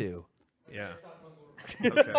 to. Yeah. Okay.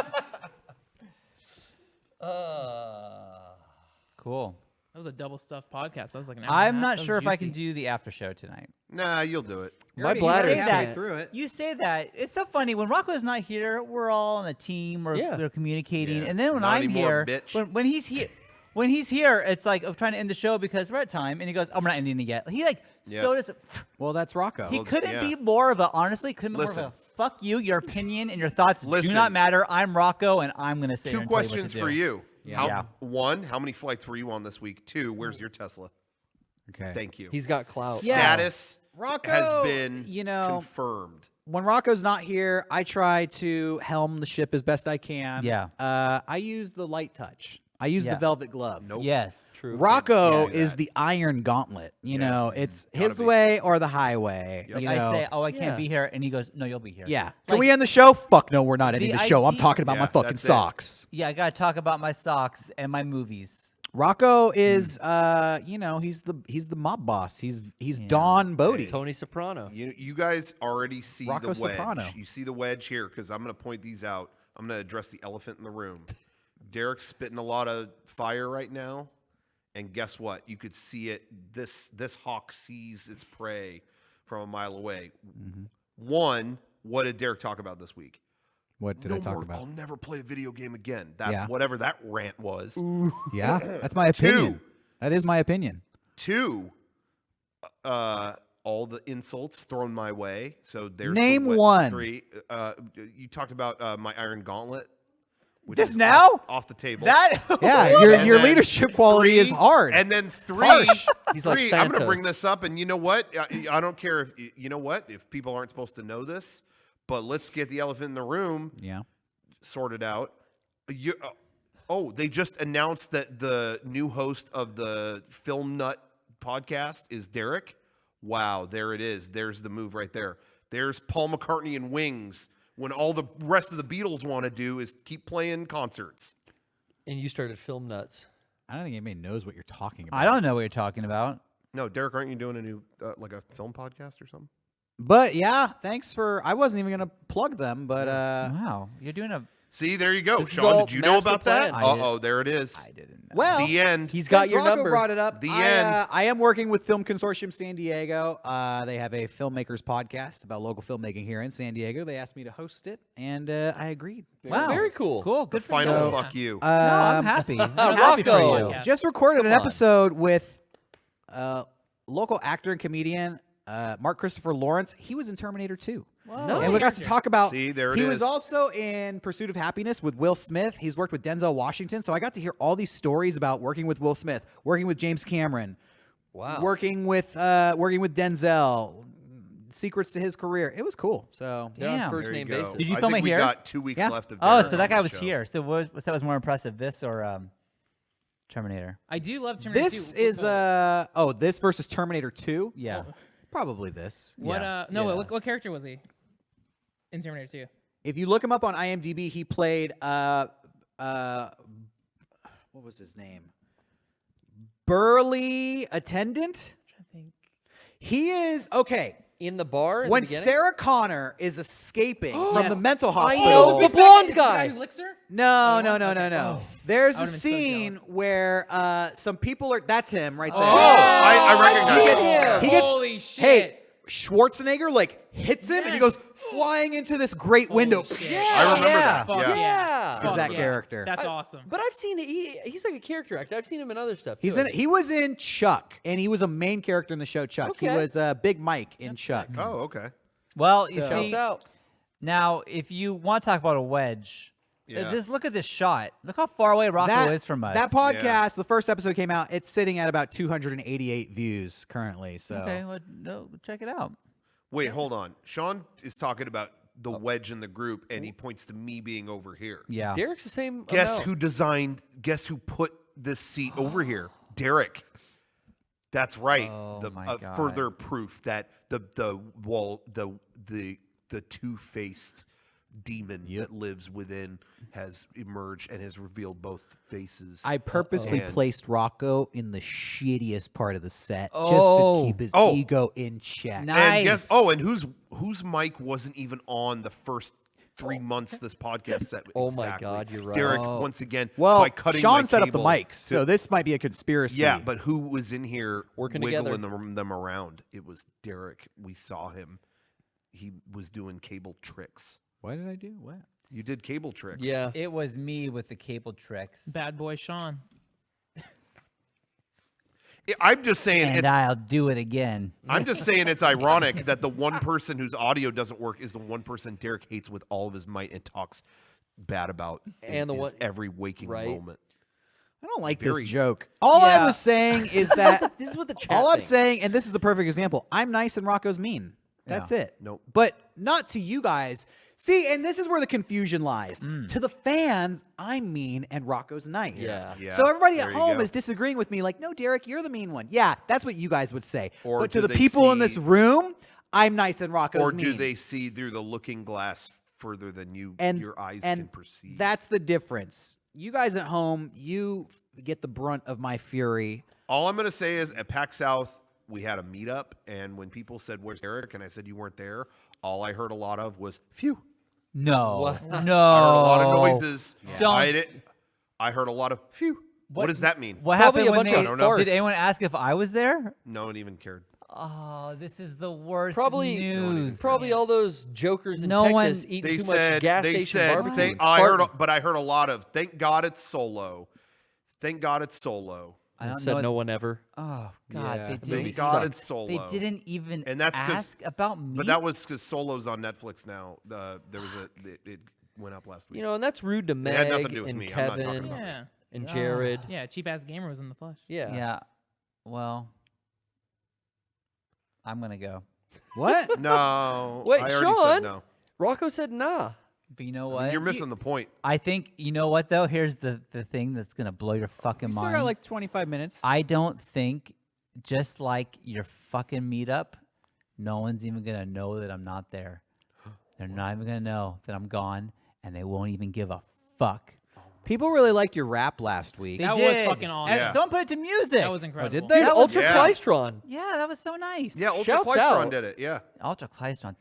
Cool. That was a double stuffed podcast. That was like an I'm not sure if I can do the after show tonight. Nah, you'll do it. My bladder can't. through it. You say that. It's so funny. When Rocco's not here, we're all on a team. We're communicating. Yeah. And then when Not I'm anymore, here, bitch. when he's here, when he's here, it's like I'm trying to end the show because we're at time. And he goes, "I'm not ending it yet." He so does. Well, that's Rocco. He couldn't be more of a more of a fuck you. Your opinion and your thoughts do not matter. I'm Rocco, and I'm gonna say. Two questions for you. Yeah. One, how many flights were you on this week? Two, where's your Tesla? Okay. Thank you. He's got clout. Status Rocco has been confirmed. When Rocco's not here, I try to helm the ship as best I can. Yeah. I use the light touch. I use the velvet glove. Nope. Yes. True. Rocco is the iron gauntlet. You know, it's his way or the highway. Yep. You I know? say, "Oh, I can't be here," and he goes, "No, you'll be here." Yeah. Can we end the show? Fuck no, we're not ending the show. I'm talking about my fucking that's it. socks. Yeah, I gotta talk about my socks and my movies. Rocco is, you know, he's the mob boss. He's Don Bodie. Tony Soprano. You guys already see Rocco the wedge. Soprano. You see the wedge here because I'm going to point these out. I'm going to address the elephant in the room. Derrick's spitting a lot of fire right now, and guess what? You could see it. This hawk sees its prey from a mile away. One, what did Derrick talk about this week? What did I talk about? I'll never play a video game again. Whatever that rant was. Yeah, that's my opinion. That is my opinion. Two, all the insults thrown my way. So there's Name one. Three. You talked about my Iron Gauntlet. Which Just is now? off the table. Yeah, your leadership quality is hard. And then three, He's like I'm going to bring Thanos. this up, and you know what? I don't care if people aren't supposed to know this, but let's get the elephant in the room sorted out. They just announced that the new host of the Film Nut podcast is Derrick. Wow, there it is. There's the move right there. There's Paul McCartney and Wings when all the rest of the Beatles want to do is keep playing concerts. And you started Film Nuts. I don't think anybody knows what you're talking about. I don't know what you're talking about. No, Derrick, aren't you doing a new like a film podcast or something? But yeah, thanks for. I wasn't even gonna plug them, but Wow, you're doing a. See, there you go. This is Sean, all did you know master about that? plan. Uh-oh, there it is. I didn't know. well, The end. He's got since your Rocco number. brought it up. The end. I am working with Film Consortium San Diego. They have a filmmakers podcast about local filmmaking here in San Diego. They asked me to host it, and I agreed. Wow, Very cool. Cool, good for Final you. fuck you. No, I'm happy. I'm happy for Rocco. you. Just recorded an Come on. episode with local actor and comedian Mark Christopher Lawrence. He was in Terminator 2. No. And we got to talk about. See, there it he is. was also in Pursuit of Happiness with Will Smith. He's worked with Denzel Washington. So I got to hear all these stories about working with Will Smith, working with James Cameron, Wow. working with Denzel. Secrets to his career. It was cool. So They're on Damn. first There you name go. basis. Did you I film think it here? We got 2 weeks Yeah. left of Oh, Derrick so that on guy the was show. here. So what was more impressive, this or Terminator? I do love Terminator 2. this is this versus Terminator 2. Yeah. Probably this. What? Yeah. What character was he in Terminator 2? If you look him up on IMDb, he played what was his name? Burly attendant. I think. He is okay. In the bar in When the beginning? Sarah Connor is escaping from the Yes. mental I hospital. know the blonde guy. Who licks her? No. Okay. There's I a would've been so scene jealous. where some people are. That's him right there. Oh, I recognize him. He gets. Holy shit. Hey, Schwarzenegger hits him and he goes flying into this great window. shit. I remember that. Fuck Yeah. Yeah. Is Fuck that yeah. character? That's awesome. But I've seen he's like a character actor. I've seen him in other stuff. He's too. in. He was in Chuck, and he was a main character in the show Chuck. He Okay. was Big Mike in Chuck. Oh, okay. Well, you Shouts see, out. now if you want to talk about a wedge, Yeah. just look at this shot. Look how far away Rocco is from us. That podcast, the first episode came out. It's sitting at about 288 views currently. So Okay, well, no, check it out. Wait, hold on. Sean is talking about the wedge in the group, and he points to me being over here. Yeah. Derek's the same. Guess amount. Guess who put this seat over here? Derrick. That's right. Oh, my God. Further proof that the two-faced demon that lives within has emerged and has revealed both faces. I purposely And- placed Rocco in the shittiest part of the set just Oh. to keep his Oh. ego in check. Nice. And guess and whose mic wasn't even on the first 3 months this podcast set. Oh my exactly. God, you're right. Derrick, Oh. once again, Well, by cutting Shawn my set up the cable mics, to- so this might be a conspiracy. Yeah, but who was in here Working wiggling together. them around? It was Derrick. We saw him. He was doing cable tricks. What did I do? What? You did cable tricks. Yeah. It was me with the cable tricks. Bad boy Shawn. I'm just saying And it's I'll do it again. I'm just saying it's ironic that the one person whose audio doesn't work is the one person Derrick hates with all of his might and talks bad about And in the his one- every waking right. moment. I don't like Very- this joke. All I Yeah. was saying is that This is what the chat all I'm thinks. saying, and this is the perfect example. I'm nice and Rocco's mean. That's it. Nope. But not to you guys. See, and this is where the confusion lies. To the fans, I'm mean and Rocco's nice. Yeah. Yeah, So everybody there at you home go. is disagreeing with me, like, no, Derrick, you're the mean one. Yeah, that's what you guys would say. Or but do to the they people in this see- room, I'm nice and Rocco's Or mean. do they see through the looking glass further than your eyes and can perceive? That's the difference. You guys at home, you get the brunt of my fury. All I'm going to say is at PAC South, we had a meetup, and when people said, "Where's Derrick?" and I said you weren't there, all I heard a lot of was, "Phew." No. What? No. I heard a lot of noises. Don't- I heard a lot of, "Phew." What does that mean? What Probably happened a when bunch they? of I don't know. Did farts. anyone ask if I was there? No one even cared. Oh, this is the worst Probably, news. probably all those jokers in No one- Texas eating They too said, much gas they station said, barbecue. they, and I heard, farting. but I heard a lot of, "Thank God it's solo." Thank God it's solo. I don't Said know. no one ever. Oh God, Yeah. they Thank didn't. Thank God sucked. it's solo. They didn't even And that's 'cause- ask about me. But that was because Solo's on Netflix now. There was it went up last week. You know, and that's rude to It had nothing to Meg do with and me. I'm not talking Kevin about it. Yeah. and Jared. Yeah, cheap ass gamer was in the flesh. Yeah. yeah. Well, I'm gonna go. What? No. Wait, I already Shawn? said no. Rocco said nah. But you know I what? mean, you're missing the point. I think you know what though. Here's the thing that's gonna blow your fucking We still mind. got like 25 minutes. I don't think, just like your fucking meetup, no one's even gonna know that I'm not there. They're not even gonna know that I'm gone, and they won't even give a fuck. People really liked your rap last week. They That was did. fucking awesome. And Yeah. someone put it to music. That was incredible. did they? Dude, That was- Ultra Yeah. Kleistron. Yeah, that was so nice. Yeah, Ultra Shouts Kleistron out. did it. Yeah. Ultra Kleistron.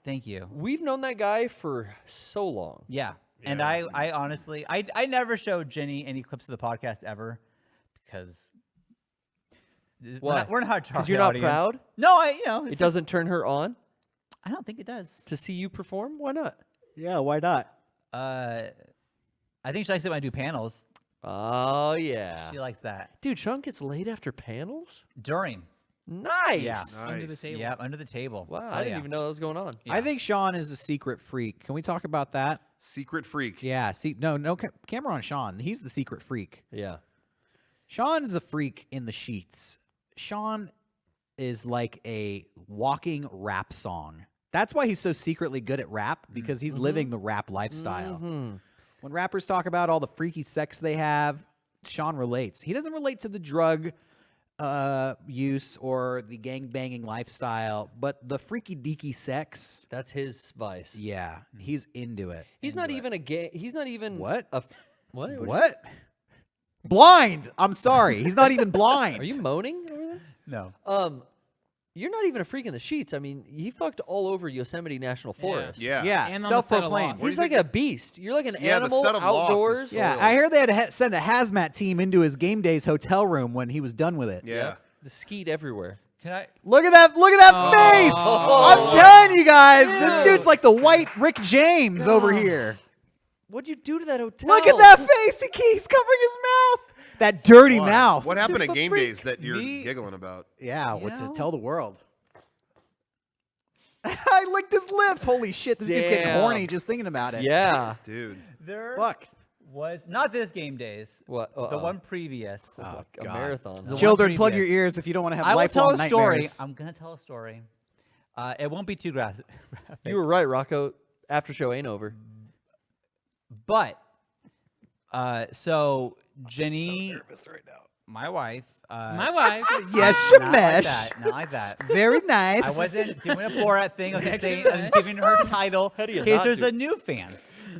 Thank you. We've known that guy for so long. Yeah. And Yeah. I honestly, I never showed Jenny any clips of the podcast ever because Why? we're not a 'Cause target you're not audience. proud? No, It doesn't turn her on I don't think it does. to see you perform? Why not? Yeah, why not? I think she likes it when I do panels. Oh, yeah. She likes that. Dude, Shawn gets laid after panels? During. Nice. Yeah. Under the Nice. table. Yeah, under the table. Wow, Oh, I didn't yeah. even know that was going on. Yeah. I think Shawn is a secret freak. Can we talk about that? Secret freak. Yeah. See, no camera on Shawn. He's the secret freak. Yeah. Shawn is a freak in the sheets. Shawn is like a walking rap song. That's why he's so secretly good at rap, because he's living the rap lifestyle. When rappers talk about all the freaky sex they have, Shawn relates. He doesn't relate to the drug use or the gang banging lifestyle, but the freaky deaky sex, That's his vice. yeah, he's into it. He's not even a gay. He's not even What? What? What? Blind. I'm sorry. He's not even blind. Are you moaning over No. there? You're not even a freak in the sheets. I mean, he fucked all over Yosemite National Forest. Yeah. Yeah, And on the set of self-proclaimed. Lost. What do He's you like think- a beast. You're like an Yeah, the animal set of Lost is outdoors. so- Yeah, I heard they had to send a hazmat team into his game days hotel room when he was done with it. Yeah. The skeet everywhere. Can I? Look at that! Look at that face! I'm telling you guys, this dude's like the white Rick James over here. What'd you do to that hotel? Look at that face! He's covering his mouth. That dirty Why? mouth. What happened at Super game freak. days that you're Me? giggling about? Yeah, You what to know? tell the world? I licked his lips. Holy shit! This dude's getting Damn. horny just thinking about it. Yeah. Dude. There Fuck. was not this game days. What? The one previous. Oh, a God. marathon. The Children, one plug your previous. ears if you don't want to have I will lifelong tell a story. nightmares. I'm gonna tell a story. It won't be too graphic. You were right, Rocco. Aftershow ain't over. But so Jenny, right now. my wife, My wife. Yes, not like Shemesh. that, not like that. Very nice. I wasn't doing a Borat thing. I was just saying, I was giving her title How do you in case not there's do- a new fan.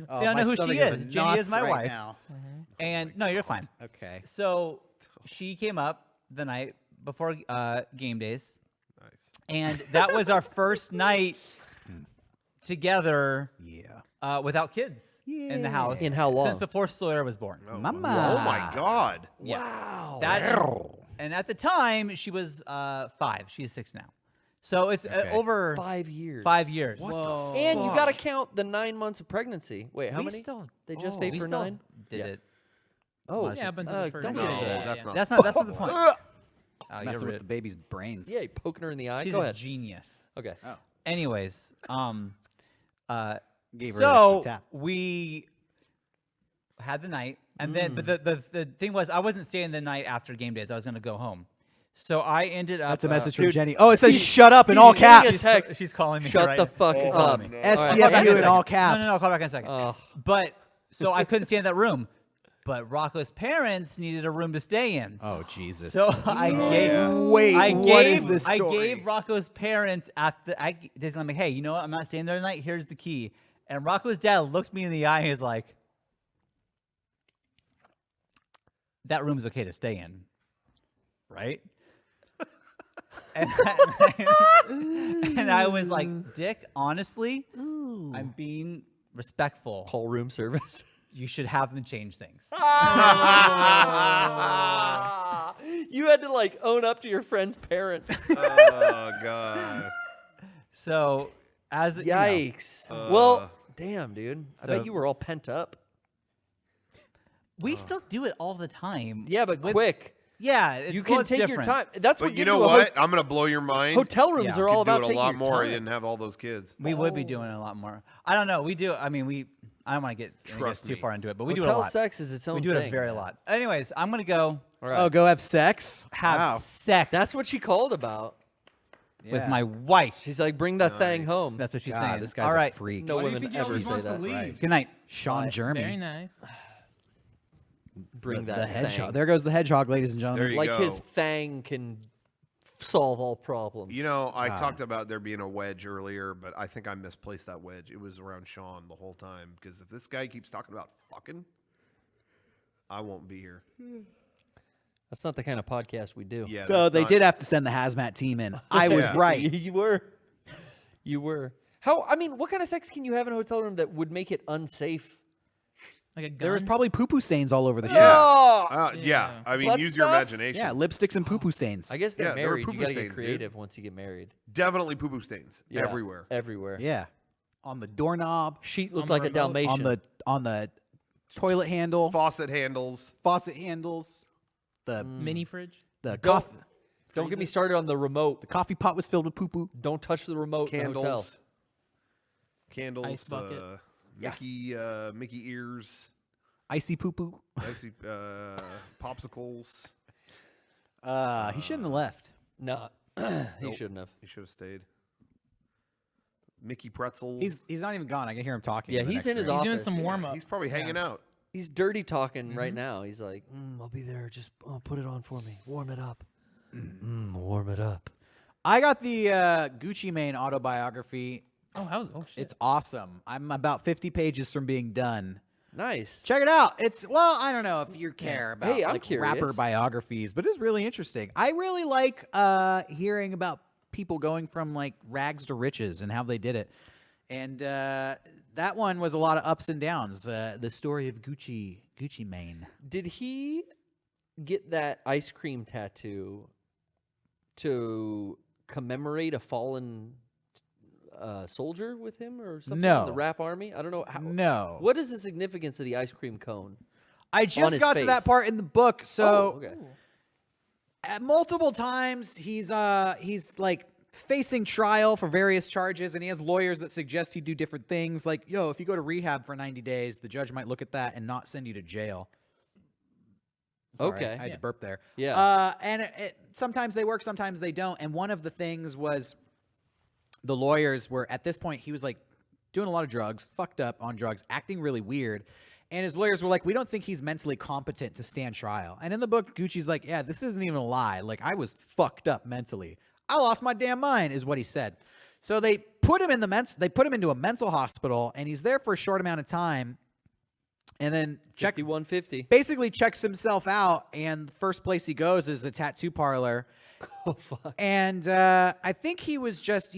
Oh, They don't my know who stomach she is is. in Jenny is knots my right wife. now. And no, you're fine. Okay. So she came up the night before game days, Nice. and that was our first night together. Yeah. without kids in the house. In how long? Since before Sawyer was born. Mama. Oh my God. Wow. And at the time, she was 5. She's 6 now. So it's over 5 years. 5 years. Whoa. And you got to count the 9 months of pregnancy. Wait, how We many? still- They just we ate for still 9? did Yeah. it. Oh, Yeah, up until the first. don't No, get into that. that's not. That's not the point. Oh, you're Messing with rude. the baby's brains. Yeah, you poking her in the eye. She's Go a ahead. genius. Okay. Anyways, Gave her an extra so tap. we had the night, and then but the thing was, I wasn't staying the night after game days. I was going to go home. So I ended up. That's a message from dude, Jenny. Oh, it says shut up in all he's getting a caps. text. She's calling me. Shut right the fuck now. up. me. STFU in all caps. No, call back in a second. Oh. But so I couldn't stay in that room. But Rocco's parents needed a room to stay in. Oh, Jesus. So I gave. Wait, what is this I story? gave Rocco's parents after. I'm like, hey, you know what? I'm not staying there tonight. Here's the key. And Rocco's dad looked me in the eye and is like, "That room's okay to stay in, right?" and I was like, "Dick, honestly, I'm being respectful. Call room service. You should have them change things." You had to like own up to your friend's parents. Oh God. So as you know, Yikes. Well, damn, dude. I So- bet you were all pent up. we still do it all the time. Yeah, but With- quick. Yeah, You can take your different. time. That's what But you know do a what? I'm gonna blow your mind. hotel rooms Yeah. are all Could do about it a taking lot your more. I time. didn't have all those kids. We would be doing it a lot more. I don't know. We do. I mean, I don't want to get I guess, Trust too me. far into it, but we do it a Hotel lot. sex is its own We do thing. it a very lot. Anyways, I'm gonna go All right. Oh, go have sex? have Wow. sex. That's what she called about. with Yeah. my wife. She's like, bring that thing Nice. home. That's what she's God, saying. this guy's all right. a freak. No Why do you women think he ever always say wants to that. leave? Good night. Sean Bye. Jeremy. Very nice. Bring the that hedgehog. thing. There goes the hedgehog, ladies and gentlemen. There you Like go. his thang can solve all problems. You know, I talked about there being a wedge earlier, but I think I misplaced that wedge. It was around Shawn the whole time. Because if this guy keeps talking about fucking, I won't be here. That's not the kind of podcast we do. Yeah. So that's they not- did have to send the hazmat team in. I was Yeah. right. You were. You were. How? I mean, what kind of sex can you have in a hotel room that would make it unsafe? Like a gun. There was probably poo-poo stains all over the sheets. Yeah. Oh! Yeah. I mean, Butt use your stuff? imagination. Yeah, lipsticks and poo-poo stains. I guess they're Yeah, there were married. You poo-poo gotta stains, get dude. creative once you get married. Definitely poo-poo stains Yeah, everywhere. Everywhere. Yeah. On the doorknob, Sheet On looked the like a remote. Dalmatian. on the toilet handle, Faucet handles. faucet handles, the mini fridge. the Don't- coffee Don't get me started on the remote. the coffee pot was filled with poo-poo. Don't touch the remote in the hotel. Candles. Candles. Ice bucket. Mickey ears. Icy poo-poo. Icy, popsicles. He shouldn't have left. No, he Nope. shouldn't have. He should have stayed. Mickey pretzels. He's not even gone. I can hear him talking. Yeah, in the he's next in his room. He's doing office. some warm up. He's probably hanging out. He's dirty talking right now. He's like, I'll be there. Just put it on for me. Warm it up. Warm it up. I got the Gucci Mane autobiography. Oh, shit. It's awesome. I'm about 50 pages from being done. Nice. Check it out. It's I don't know if you care about Hey, I'm like, rapper curious. biographies, but it's really interesting. I really like hearing about people going from like rags to riches and how they did it. And that one was a lot of ups and downs. The story of Gucci Mane. Did he get that ice cream tattoo to commemorate a fallen soldier with him or something? No. In the rap army? I don't know. How, No. What is the significance of the ice cream cone? I on just his got to that face? part in the book. So Oh, okay. at multiple times he's like facing trial for various charges, and he has lawyers that suggest he do different things. Like, if you go to rehab for 90 days, the judge might look at that and not send you to jail. Sorry, Okay. I had to burp there. Yeah. And sometimes they work, sometimes they don't. And one of the things was the lawyers were, at this point, he was like doing a lot of drugs, fucked up on drugs, acting really weird. And his lawyers were like, we don't think he's mentally competent to stand trial. And in the book, Gucci's like, yeah, this isn't even a lie. Like, I was fucked up mentally. I lost my damn mind, is what he said. So they put him into a mental hospital, and he's there for a short amount of time. And then 5150. basically checks himself out, and the first place he goes is a tattoo parlor. Oh, fuck. And I think he was just,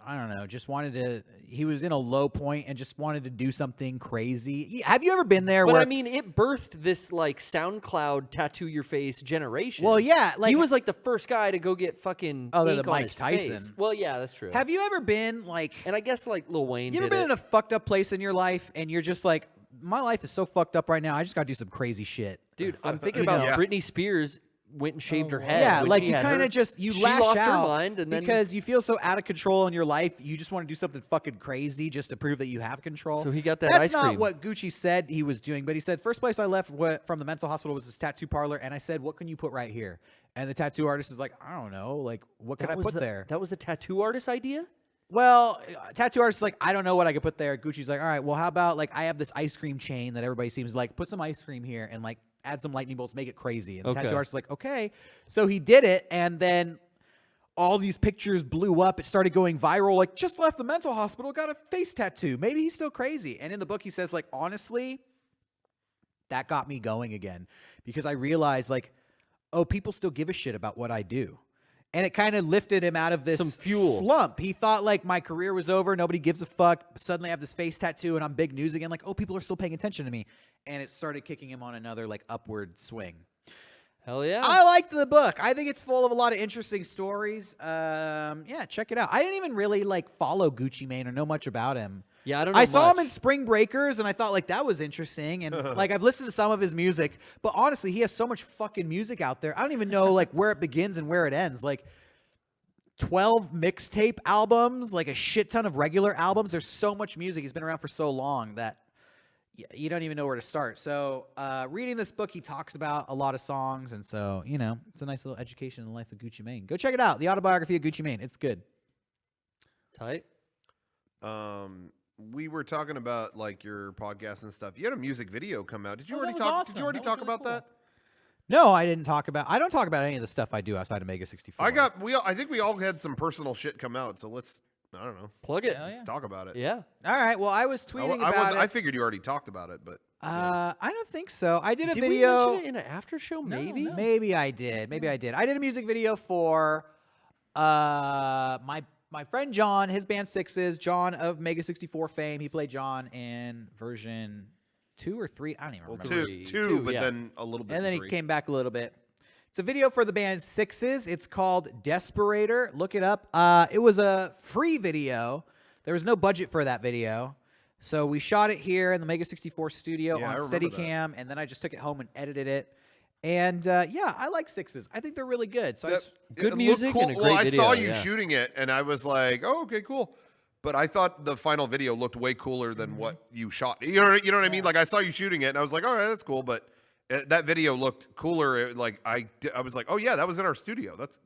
I don't know, just wanted to. He was in a low point and just wanted to do something crazy. Have you ever been there? But where, I mean, it birthed this like SoundCloud tattoo your face generation. well, yeah, like he was like the first guy to go get fucking Other than ink on Mike his Tyson. face. Well, yeah, that's true. Have you ever been like? And I guess like Lil Wayne You ever did been it. in a fucked up place in your life and you're just like, my life is so fucked up right now. I just gotta do some crazy shit. Dude, I'm thinking You know? about Yeah. Britney Spears went and shaved her head. Yeah, when like she you had kind her- of just you she lash lost out her mind and then because you feel so out of control in your life. You just want to do something fucking crazy just to prove that you have control. So he got that That's ice not cream. what Gucci said he was doing, but he said first place I left from the mental hospital was this tattoo parlor, and I said, "What can you put right here?" And the tattoo artist is like, "I don't know, like what can I was put the, there?" That was the tattoo artist idea? Well, tattoo artist is like, I don't know what I could put there. Gucci's like, all right, well, how about like I have this ice cream chain that everybody seems like, put some ice cream here and like add some lightning bolts, make it crazy. And the Okay. tattoo artist is like, okay. So he did it, and then all these pictures blew up. It started going viral. Like, just left the mental hospital, got a face tattoo. Maybe he's still crazy. And in the book, he says, like, honestly, that got me going again because I realized, like, oh, people still give a shit about what I do. And it kind of lifted him out of this Some fuel. slump. He thought, like, my career was over. Nobody gives a fuck. Suddenly I have this face tattoo and I'm big news again. Like, oh, people are still paying attention to me. And it started kicking him on another, like, upward swing. Hell yeah. I liked the book. I think it's full of a lot of interesting stories. Yeah, check it out. I didn't even really, like, follow Gucci Mane or know much about him. Yeah, I don't know I saw him in much. Spring Breakers, and I thought, like, that was interesting. And, like, I've listened to some of his music. But honestly, he has so much fucking music out there. I don't even know, like, where it begins and where it ends. Like, 12 mixtape albums, like a shit ton of regular albums. There's so much music. He's been around for so long that you don't even know where to start. So reading this book, he talks about a lot of songs. And so, you know, it's a nice little education in the life of Gucci Mane. Go check it out. The autobiography of Gucci Mane. It's good. Tight. We were talking about like your podcast and stuff. You had a music video come out. Did you Oh, already that was talk? awesome. Did you already That was talk really about cool. that? No, I didn't talk about. I don't talk about any of the stuff I do outside of Mega64. I think we all had some personal shit come out. So I don't know. Plug it. Hell Let's talk about it. Yeah. All right. Well, I was tweeting about it. I figured you already talked about it, but I don't think so. I did a Did video. we mention it in an after show? Maybe. no. Maybe I did. Maybe I did. I did a music video for my friend John, his band Sixes, John of Mega64 fame. He played John in version 2 or 3. I don't even remember. two, but yeah. then a little bit. And then he three. came back a little bit. It's a video for the band Sixes. It's called Desperator. Look it up. It was a free video. There was no budget for that video. So we shot it here in the Mega64 studio Yeah, I on remember that. Steadicam, and then I just took it home and edited it. And yeah, I like Sixes. I think they're really good. So I That- just, Good it looked music cool. and a Well, great I video, saw you yeah. shooting it, and I was like, "Oh, okay, cool." But I thought the final video looked way cooler than what you shot. You know what I mean? Like I saw you shooting it, and I was like, "All right, that's cool." But that video looked cooler. I was like, "Oh yeah, that was in our studio." That's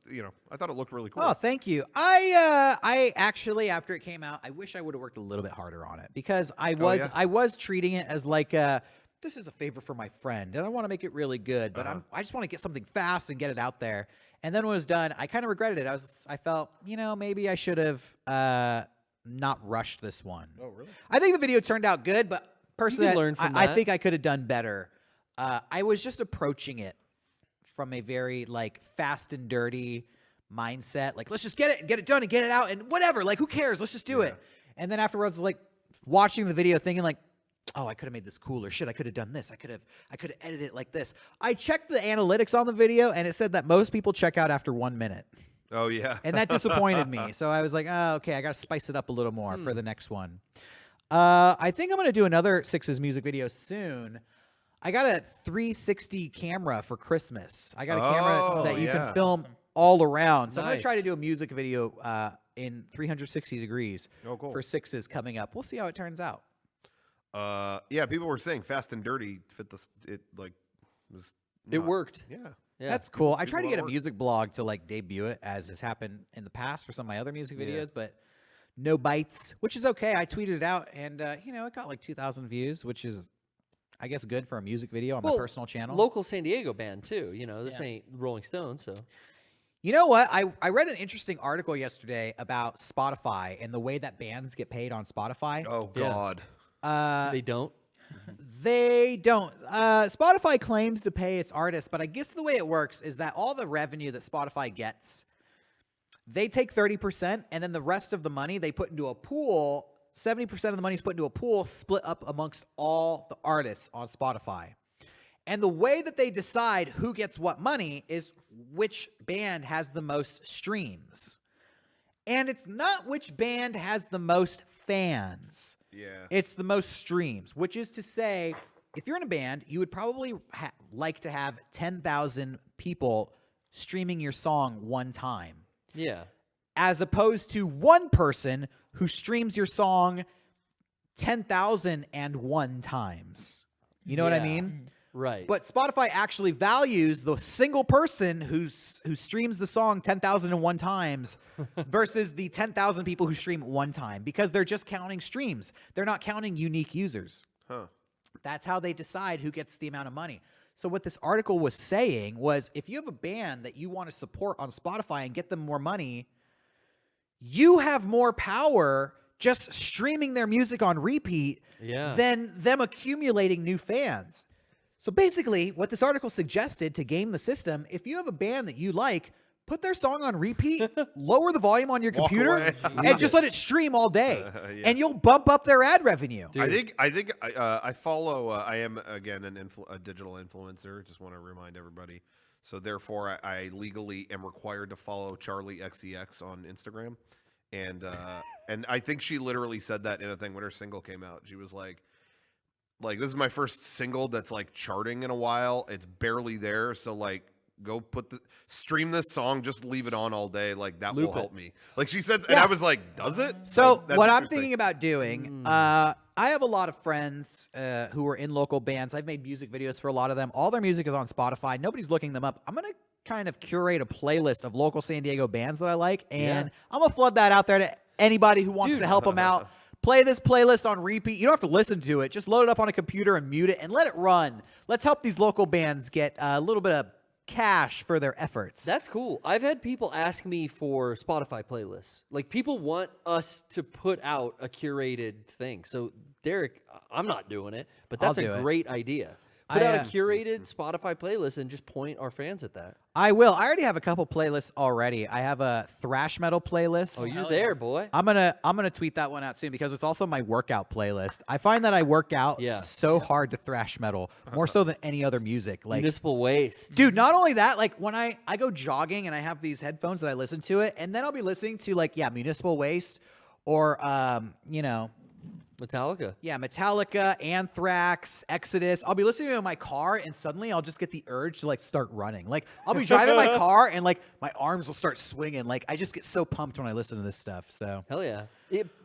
I thought it looked really cool. oh, thank you. I actually, after it came out, I wish I would have worked a little bit harder on it because I was treating it as like this is a favor for my friend, and I want to make it really good, but I just want to get something fast and get it out there. And then when it was done, I kind of regretted it. I felt, maybe I should have not rushed this one. Oh, really? I think the video turned out good, but personally, learn from I that. think I could have done better. I was just approaching it from a very like fast and dirty mindset. Like, let's just get it and get it done and get it out and whatever. Like, who cares? Let's just do it. And then afterwards, I was like watching the video, thinking like, oh, I could have made this cooler. Shit, I could have done this. I could have edited it like this. I checked the analytics on the video, and it said that most people check out after 1 minute. Oh yeah. And that disappointed me. So I was like, oh, okay, I got to spice it up a little more for the next one. I think I'm going to do another Sixes music video soon. I got a 360 camera for Christmas. I got a camera that you yeah. can film all around. So I'm going Nice. to try to do a music video in 360 degrees Oh, cool. for Sixes coming up. We'll see how it turns out. Yeah, people were saying Fast and Dirty fit this. It like was. It not- worked. Yeah. Yeah. That's cool. I People tried to at get a work. music blog to like debut it as has happened in the past for some of my other music Yeah. videos, but no bites, which is okay. I tweeted it out and it got like 2,000 views, which is I guess good for a music video on my Well, personal channel. Local San Diego band too. This Yeah. ain't Rolling Stones, so You know what? I read an interesting article yesterday about Spotify and the way that bands get paid on Spotify. Oh Yeah. God. they don't. They don't. Spotify claims to pay its artists, but I guess the way it works is that all the revenue that Spotify gets, they take 30%, and then the rest of the money they put into a pool. 70% of the money is put into a pool, split up amongst all the artists on Spotify. And the way that they decide who gets what money is which band has the most streams. And it's not which band has the most fans. Yeah. It's the most streams, which is to say, if you're in a band, you would probably like to have 10,000 people streaming your song one time. Yeah. As opposed to one person who streams your song 10,001 times. You know what I Yeah. mean? Right. But Spotify actually values the single person who streams the song 10,001 times versus the 10,000 people who stream one time, because they're just counting streams. They're not counting unique users. Huh. That's how they decide who gets the amount of money. So what this article was saying was, if you have a band that you want to support on Spotify and get them more money, you have more power just streaming their music on repeat than them accumulating new fans. So basically, what this article suggested to game the system, if you have a band that you like, put their song on repeat, lower the volume on your Walk computer, away. and just let it stream all day. Yeah. And you'll bump up their ad revenue. I think I follow. I am again a digital influencer. Just want to remind everybody. So therefore, I legally am required to follow Charlie XCX on Instagram, and I think she literally said that in a thing when her single came out. She was like, this is my first single that's like charting in a while. It's barely there, so like, go stream this song, just leave it on all day. Like that will help me. Like she said, and I was like, does it? So That's what I'm interesting. thinking about doing, I have a lot of friends who are in local bands. I've made music videos for a lot of them. All their music is on Spotify. Nobody's looking them up. I'm going to kind of curate a playlist of local San Diego bands that I like, and I'm going to flood that out there to anybody who wants to help them out. Play this playlist on repeat. You don't have to listen to it. Just load it up on a computer and mute it and let it run. Let's help these local bands get a little bit of cash for their efforts. That's cool. I've had people ask me for Spotify playlists. Like, people want us to put out a curated thing. So, Derrick, I'm not doing it, but that's I'll a do it. great idea. Put out a curated Spotify playlist and just point our fans at that. I will. I already have a couple playlists already. I have a thrash metal playlist. Oh, you're there, boy. I'm gonna tweet that one out soon because it's also my workout playlist. I find that I work out so hard to thrash metal, more so than any other music. Like Municipal Waste. dude, not only that, like when I go jogging and I have these headphones that I listen to it, and then I'll be listening to like Municipal Waste or Metallica. Yeah, Metallica, Anthrax, Exodus. I'll be listening to it in my car, and suddenly I'll just get the urge to like start running. Like I'll be driving my car, and like my arms will start swinging. Like I just get so pumped when I listen to this stuff. So Hell yeah.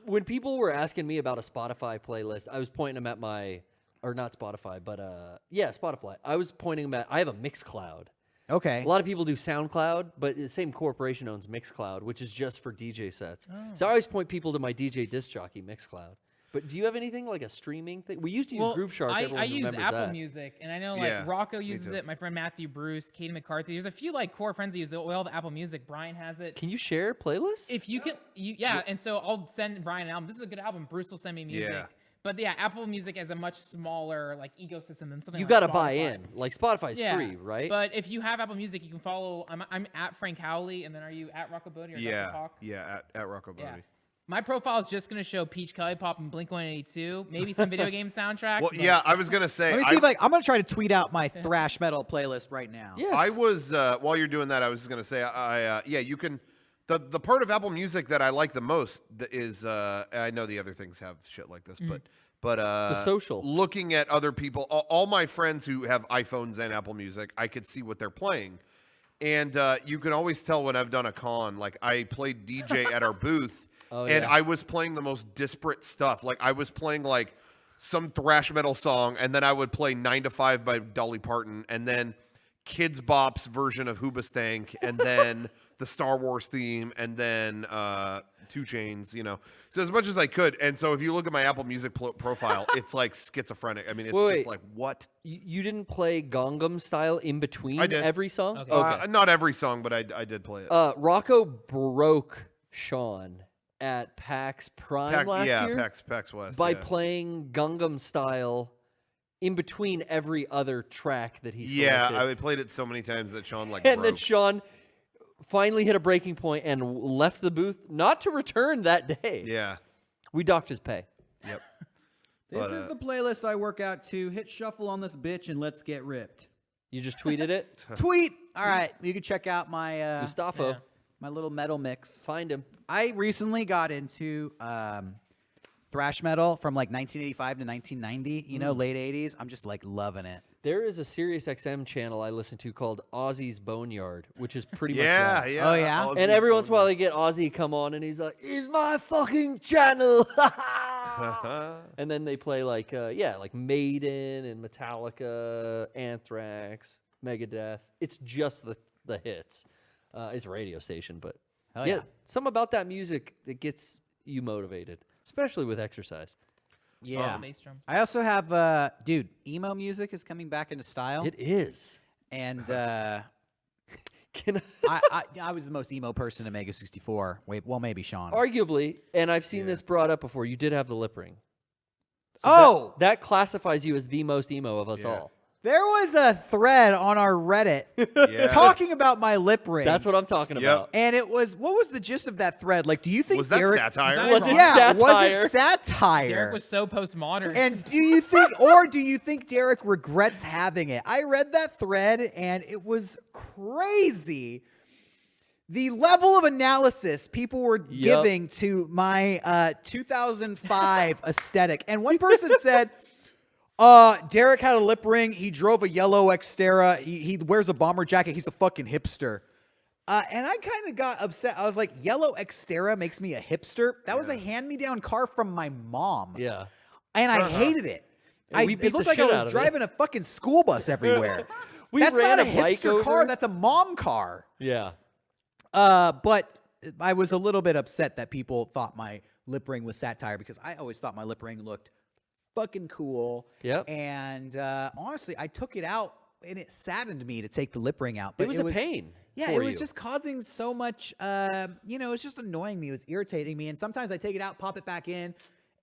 When people were asking me about a Spotify playlist, I was pointing them at not Spotify, but Spotify. I was pointing them at, I have a Mixcloud. okay, A lot of people do SoundCloud, but the same corporation owns Mixcloud, which is just for DJ sets. So I always point people to my DJ disc jockey, Mixcloud. But do you have anything like a streaming thing? We used to use Grooveshark. I Everyone use remembers Apple that. Music, and I know like Yeah, Rocco me uses too. it. My friend Matthew Bruce, Katie McCarthy. There's a few like core friends that use it. Well, the Apple Music. Brian has it. Can you share playlists? If you can, and so I'll send Brian an album. This is a good album. Bruce will send me music. Yeah. But Apple Music has a much smaller like ecosystem than something. You like got to Spotify. buy in. Like Spotify's free, right? But if you have Apple Music, you can follow. I'm at Frank Howley, and then are you at Rocco Bodie or Dr. Hawk? at Rocco Bodie. Yeah. My profile is just going to show Peach Kelly Pop and Blink-182, maybe some video game soundtracks. Well, but- yeah, I was gonna say. let me see if I'm gonna try to tweet out my thrash metal playlist right now. Yes. I was while you're doing that, I was just gonna say, you can. The part of Apple Music that I like the most is I know the other things have shit like this, but The social. Looking at other people, all my friends who have iPhones and Apple Music, I could see what they're playing, and you can always tell when I've done a con. Like I played DJ at our booth. And I was playing the most disparate stuff. Like I was playing like some thrash metal song, and then I would play 9 to 5 by Dolly Parton, and then Kids Bop's version of Hoobastank, and then the Star Wars theme, and then 2 Chainz, So as much as I could. And so if you look at my Apple Music profile, it's like schizophrenic. I mean, it's just like, what? You didn't play Gangnam Style in between I did. every song? Okay. Not every song, but I did play it. Rocco broke Shawn at PAX Prime last year PAX West. by playing Gangnam Style in between every other track that he selected. I played it so many times that Shawn and then broke. Shawn finally hit a breaking point and left the booth, not to return that day. Yeah. We docked his pay. Yep. This is the playlist I work out to. Hit shuffle on this bitch and let's get ripped. You just tweeted it? Tweet. All right, you can check out my Gustavo. my little metal mix. Find him. I recently got into thrash metal from like 1985 to 1990. You know, late 80s. I'm just like loving it. There is a Sirius XM channel I listen to called Ozzy's Boneyard, which is pretty much Yeah, that. yeah. Oh, yeah? Ozzy's And every once in a while Boneyard. they get Ozzy come on and he's like, "It's my fucking channel." And then they play like like Maiden and Metallica, Anthrax, Megadeth. It's just the hits. It's a radio station, but Hell yeah, yeah. some about that music that gets you motivated, especially with exercise. Yeah. Bass drum. I also have, dude, emo music is coming back into style. It is. And Can I was the most emo person in Mega64. Wait, well, maybe Shawn. arguably, and I've seen this brought up before, you did have the lip ring. So Oh! that classifies you as the most emo of us Yeah. all. There was a thread on our Reddit Yeah. talking about my lip ring. That's what I'm talking Yep. about. And it was, what was the gist of that thread? Like, do you think Was that Derrick... satire? Was it Yeah, was satire? it satire? Derek was so postmodern. And do you think Derrick regrets having it? I read that thread and it was crazy. The level of analysis people were giving to my 2005 aesthetic. And one person said, Derrick had a lip ring. He drove a yellow Xterra. He wears a bomber jacket. He's a fucking hipster. And I kind of got upset. I was like, yellow Xterra makes me a hipster? That was a hand-me-down car from my mom. Yeah. And I hated it. And we beat It looked the like I shit out was of it. driving a fucking school bus everywhere. That's ran not a a bike hipster car. over. That's a mom car. Yeah. But I was a little bit upset that people thought my lip ring was satire because I always thought my lip ring looked fucking cool. Yep. And honestly, I took it out and it saddened me to take the lip ring out. But It was a pain. Yeah, for it was you. just causing so much, it was just annoying me. It was irritating me. And sometimes I take it out, pop it back in,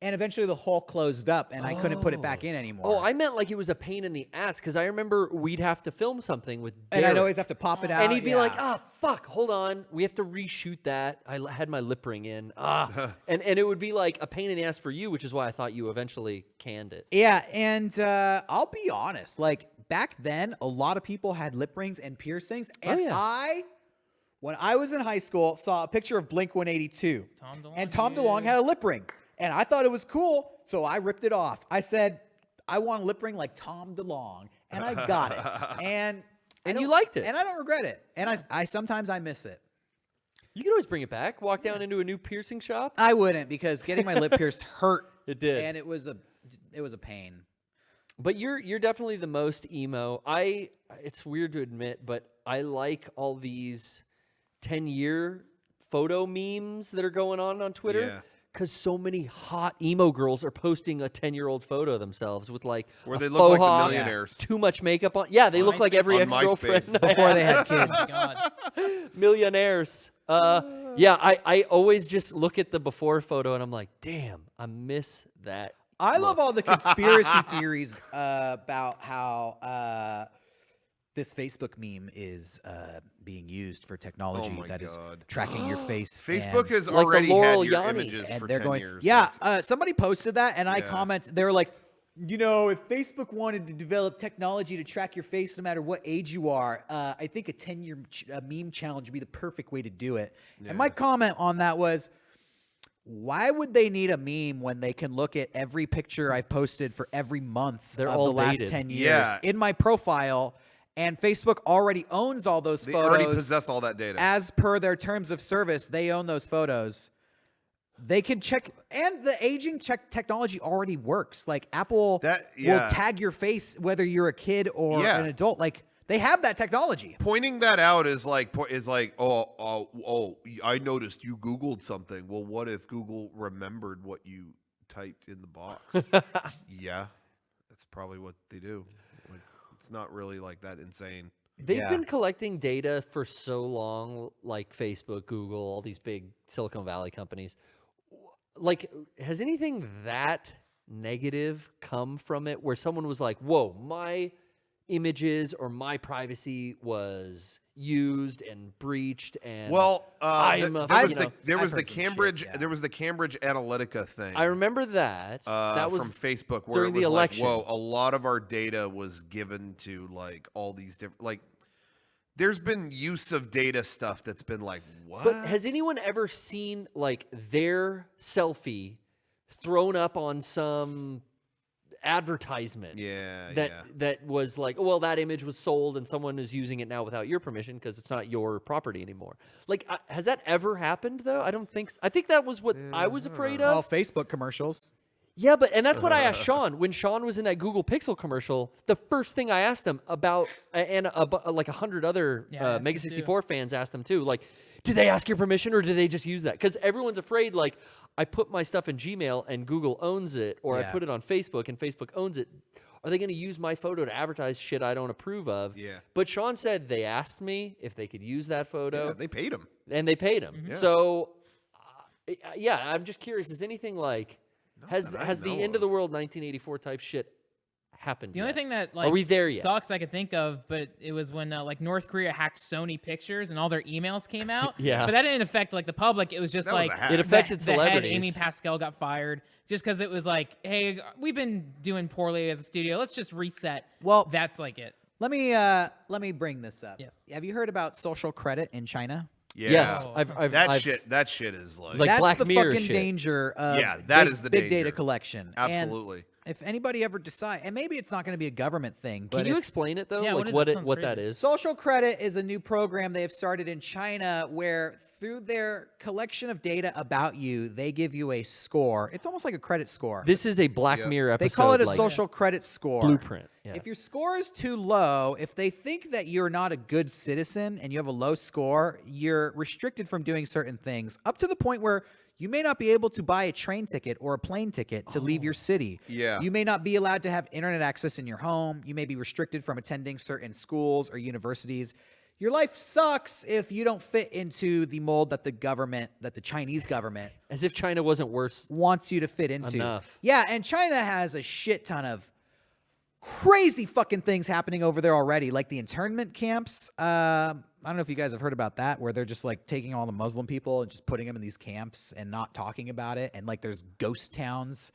and eventually the hole closed up and I couldn't put it back in anymore. Oh, I meant like it was a pain in the ass because I remember we'd have to film something with and Derrick. I'd always have to pop it out. And he'd be yeah. like, fuck, hold on. We have to reshoot that. Had my lip ring in. And it would be like a pain in the ass for you, which is why I thought you eventually canned it. Yeah, and I'll be honest, like back then, a lot of people had lip rings and piercings, and when I was in high school, saw a picture of Blink-182, and Tom DeLonge had a lip ring, and I thought it was cool, so I ripped it off. I said, I want a lip ring like Tom DeLonge, and I got it, and you liked it. and I don't regret it, and I sometimes I miss it. You could always bring it back. Walk down into a new piercing shop. I wouldn't because getting my lip pierced hurt. It did. And it was a pain. But you're definitely the most emo. It's weird to admit, but I like all these 10-year photo memes that are going on Twitter. Yeah. Because so many hot emo girls are posting a 10-year-old photo of themselves with like Where a they look faux like the hawk, millionaires. too much makeup on. Yeah, they look like every On ex-girlfriend MySpace. I Before had. they had Oh my kids. God. Millionaires. I always just look at the before photo and I'm like, damn, I miss that. I love all the conspiracy theories about how this Facebook meme is being used for technology my that is God. tracking your face. Facebook and, has Like the already Laurel had your Yanni. images and for they're 10 going. years. Yeah, somebody posted that, and I Yeah. commented. They were like, if Facebook wanted to develop technology to track your face no matter what age you are, I think a 10-year meme challenge would be the perfect way to do it. And my comment on that was, why would they need a meme when they can look at every picture I've posted for every month They're of all the last dated. 10 years Yeah. in my profile, and Facebook already owns all those They photos. already possess all that data. As per their terms of service, they own those photos. They can check, and the aging check technology already works. Like Apple will tag your face whether you're a kid or an adult. Like they have that technology. Pointing that out is like, I noticed you Googled something. Well, what if Google remembered what you typed in the box? Yeah, that's probably what they do. Like, it's not really like that insane. They've been collecting data for so long, like Facebook, Google, all these big Silicon Valley companies. Like, has anything that negative come from it where someone was like, whoa, my images or my privacy was used and breached and there was the Cambridge Analytica thing. I remember that. That was from Facebook where during it was the election. like, whoa, a lot of our data was given to like all these different like. There's been use of data stuff that's been like, what? But has anyone ever seen like their selfie thrown up on some advertisement? That was like, well, that image was sold and someone is using it now without your permission because it's not your property anymore. Like, has that ever happened though? I don't think so. I think that was what I was afraid of. Well, Facebook commercials. Yeah, and that's what I asked Shawn. When Shawn was in that Google Pixel commercial, the first thing I asked him about, and like 100 other Mega64 fans asked him too, like, did they ask your permission or did they just use that? Because everyone's afraid, like, I put my stuff in Gmail and Google owns it, or I put it on Facebook and Facebook owns it. Are they going to use my photo to advertise shit I don't approve of? Yeah. But Shawn said they asked me if they could use that photo. Yeah, they paid him. And they paid him. Mm-hmm. So, I'm just curious, is anything like... Has the end of the world 1984 type shit happened? The only thing that like are we there yet? Sucks I could think of, but it was when like North Korea hacked Sony Pictures and all their emails came out. Yeah, but that didn't affect like the public. It was just like it affected celebrities. The head, Amy Pascal, got fired just because it was like, hey, we've been doing poorly as a studio. Let's just reset. Well, that's like it. Let me bring this up. Yes. Have you heard about social credit in China? Yeah. Yes, that shit is like that's Black the Mirror fucking shit. danger of that is the big danger. data collection. Absolutely. And if anybody ever decide, and maybe it's not going to be a government thing, but Can you explain it though? Yeah, like what that is? Social credit is a new program they have started in China where through their collection of data about you, they give you a score. It's almost like a credit score. This is a Black Mirror episode. They call it a like social credit score. blueprint. Yeah. If your score is too low, if they think that you're not a good citizen and you have a low score, you're restricted from doing certain things up to the point where you may not be able to buy a train ticket or a plane ticket to leave your city. Yeah. You may not be allowed to have internet access in your home. You may be restricted from attending certain schools or universities. Your life sucks if you don't fit into the mold that the Chinese government, as if China wasn't worse, wants you to fit into. Enough. Yeah, and China has a shit ton of crazy fucking things happening over there already, like the internment camps. I don't know if you guys have heard about that, where they're just like taking all the Muslim people and just putting them in these camps and not talking about it. And like there's ghost towns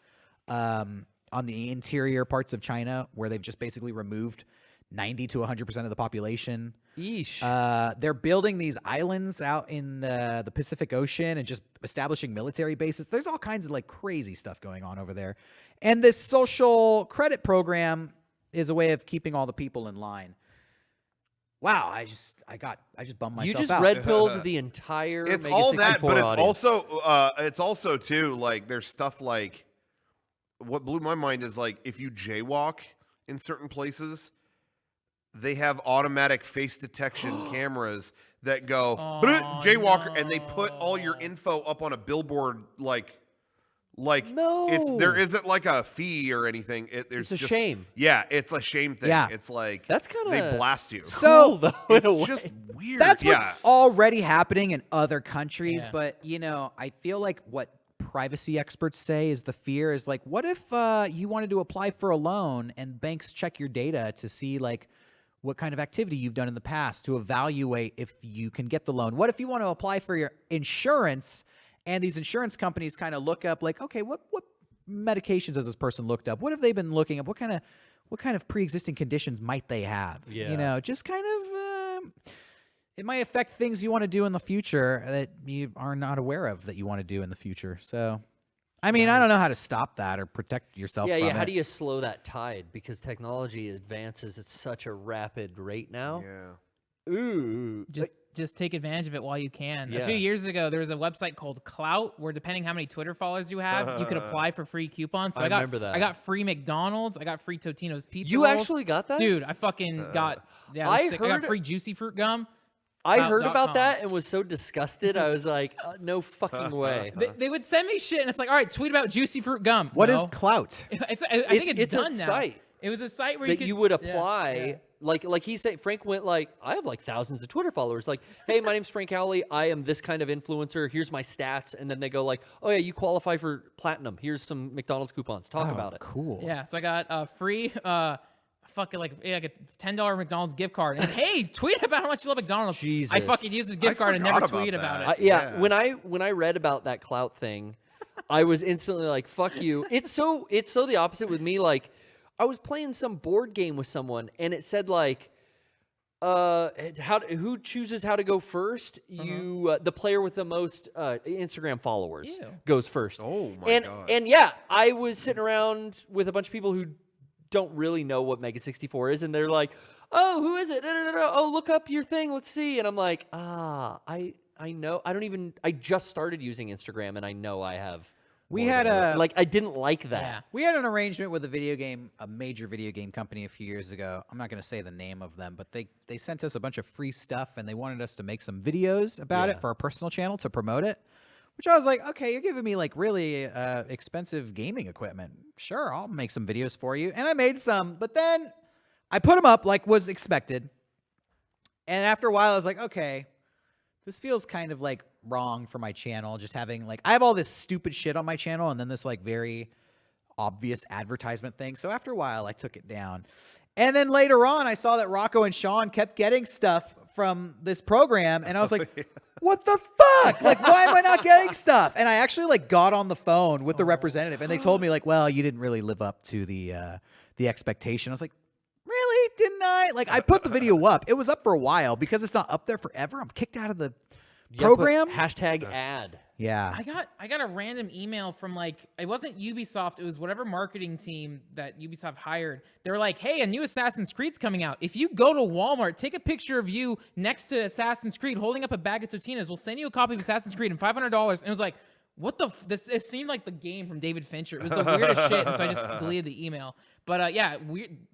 on the interior parts of China where they've just basically removed 90 to 100% of the population. Yeesh. They're building these islands out in the Pacific Ocean and just establishing military bases. There's all kinds of like crazy stuff going on over there. And this social credit program is a way of keeping all the people in line. Wow, I just bummed myself out. You just red-pilled the entire It's Mega all 64 that, but audience. it's also too like there's stuff like what blew my mind is like if you jaywalk in certain places, they have automatic face detection cameras that go jaywalker, and they put all your info up on a billboard like no. there isn't like a fee or anything. It's a shame. Yeah, it's a shame thing. Yeah. It's like That's kinda they blast you. So though, in a way. It's just weird. that's yeah. what's already happening in other countries. Yeah. But, you know, I feel like what privacy experts say is the fear is like, what if you wanted to apply for a loan and banks check your data to see like what kind of activity you've done in the past to evaluate if you can get the loan? What if you want to apply for your insurance and these insurance companies kind of look up like, okay, what medications has this person looked up? What have they been looking up? What kind of pre-existing conditions might they have? Yeah. You know, just kind of it might affect things you want to do in the future that you are not aware of that you want to do in the future. So, I mean, I don't know how to stop that or protect yourself from it. How do you slow that tide? Because technology advances at such a rapid rate now. Yeah. Ooh. Just take advantage of it while you can. Yeah. A few years ago, there was a website called Clout where depending how many Twitter followers you have, you could apply for free coupons. So I got remember that. I got free McDonald's. I got free Totino's pizza You rolls. actually got that? Dude, I fucking got yeah, I I got heard- free Juicy Fruit gum. I heard Clout.com. about that and was so disgusted. I was like, no fucking way. They would send me shit, and it's like, all right, tweet about Juicy Fruit gum. What is No. clout? I think it's a done now. site It was a site where that you you could, would yeah, apply. yeah. Like he said, Frank went like, I have like thousands of Twitter followers. Like, hey, my name's Frank Howley. I am this kind of influencer. Here's my stats. And then they go like, oh yeah, you qualify for platinum. Here's some McDonald's coupons. Talk about it. Cool. Yeah, so I got free fucking like a $10 McDonald's gift card. And hey, tweet about how much you love McDonald's. Jesus. I fucking used the gift card and never forgot about tweet that. about it. Yeah. When I read about that clout thing, I was instantly like, "Fuck you." It's so the opposite with me. Like, I was playing some board game with someone, and it said like, who chooses how to go first? You, the player with the most Instagram followers goes first. Oh my God. And yeah, I was sitting around with a bunch of people who don't really know what Mega64 is, and they're like, "Oh, who is it? Oh, look up your thing. Let's see." And I'm like, I know. I just started using Instagram, and I know I have. We had I didn't like that. Yeah. We had an arrangement with a major video game company a few years ago. I'm not going to say the name of them, but they sent us a bunch of free stuff, and they wanted us to make some videos about it for our personal channel to promote it, which I was like, okay, you're giving me like really expensive gaming equipment. Sure, I'll make some videos for you. And I made some, but then I put them up like was expected. And after a while, I was like, okay, this feels kind of like wrong for my channel, just having like I have all this stupid shit on my channel and then this like very obvious advertisement thing. So after a while I took it down. And then later on I saw that Rocco and Shawn kept getting stuff from this program and I was like, what the fuck? Like, why am I not getting stuff? And I actually like got on the phone with the representative and they told me like, well, you didn't really live up to the expectation. I was like, really? Didn't I? Like, I put the video up. It was up for a while. Because it's not up there forever, I'm kicked out of the program. Hashtag ad. Yeah. I got a random email from like, it wasn't Ubisoft, it was whatever marketing team that Ubisoft hired. They were like, hey, a new Assassin's Creed's coming out. If you go to Walmart, take a picture of you next to Assassin's Creed holding up a bag of Totinas. We'll send you a copy of Assassin's Creed and $500. And it was like, what the this it seemed like the game from David Fincher. It was the weirdest shit, and so I just deleted the email. But yeah,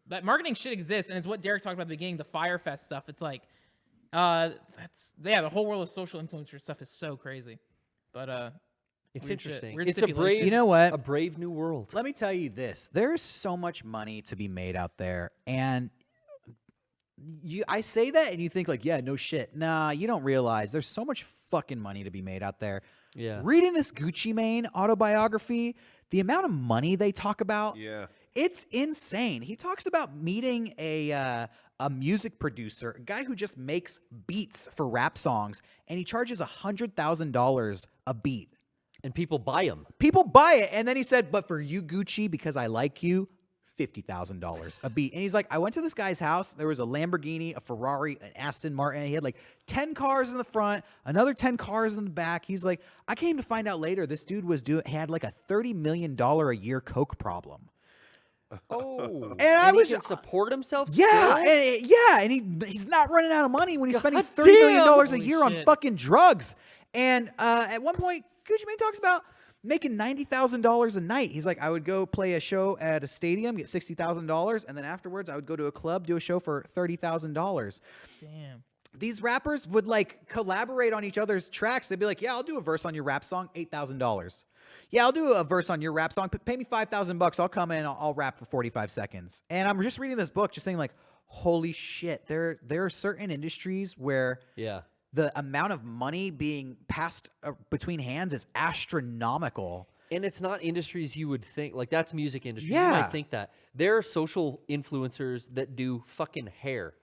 that marketing shit exists, and it's what Derrick talked about at the beginning, the Firefest stuff. It's like the whole world of social influencer stuff is so crazy. But it's weird shit. interesting. Weird It's a stipulations. brave, You know what? a brave new world. Let me tell you this. There's so much money to be made out there. And I say that and you think like, yeah, no shit. Nah, you don't realize there's so much fucking money to be made out there. Yeah. Reading this Gucci Mane autobiography, the amount of money they talk about, it's insane. He talks about meeting a music producer, a guy who just makes beats for rap songs, and he charges $100,000 a beat. And people buy them. People buy it, and then he said, but for you, Gucci, because I like you, $50,000 a beat. And he's like, I went to this guy's house. There was a Lamborghini, a Ferrari, an Aston Martin. He had like 10 cars in the front, another 10 cars in the back. He's like, I came to find out later this dude had like a $30 million a year coke problem. Oh, and I was he can support himself. Yeah, still? and he's not running out of money when he's spending God $30 million a Holy year on shit. fucking drugs. And at one point, Gucci Mane talks about making $90,000 a night. He's like, I would go play a show at a stadium, get $60,000, and then afterwards I would go to a club, do a show for $30,000. Damn. These rappers would like collaborate on each other's tracks. They'd be like, yeah, I'll do a verse on your rap song, $8,000. Yeah, I'll do a verse on your rap song. Pay me $5,000. I'll come in. I'll rap for 45 seconds. And I'm just reading this book, just saying like, holy shit. There are certain industries where the amount of money being passed between hands is astronomical. And it's not industries you would think, like that's music industry. Yeah. You might think that. There are social influencers that do fucking hair.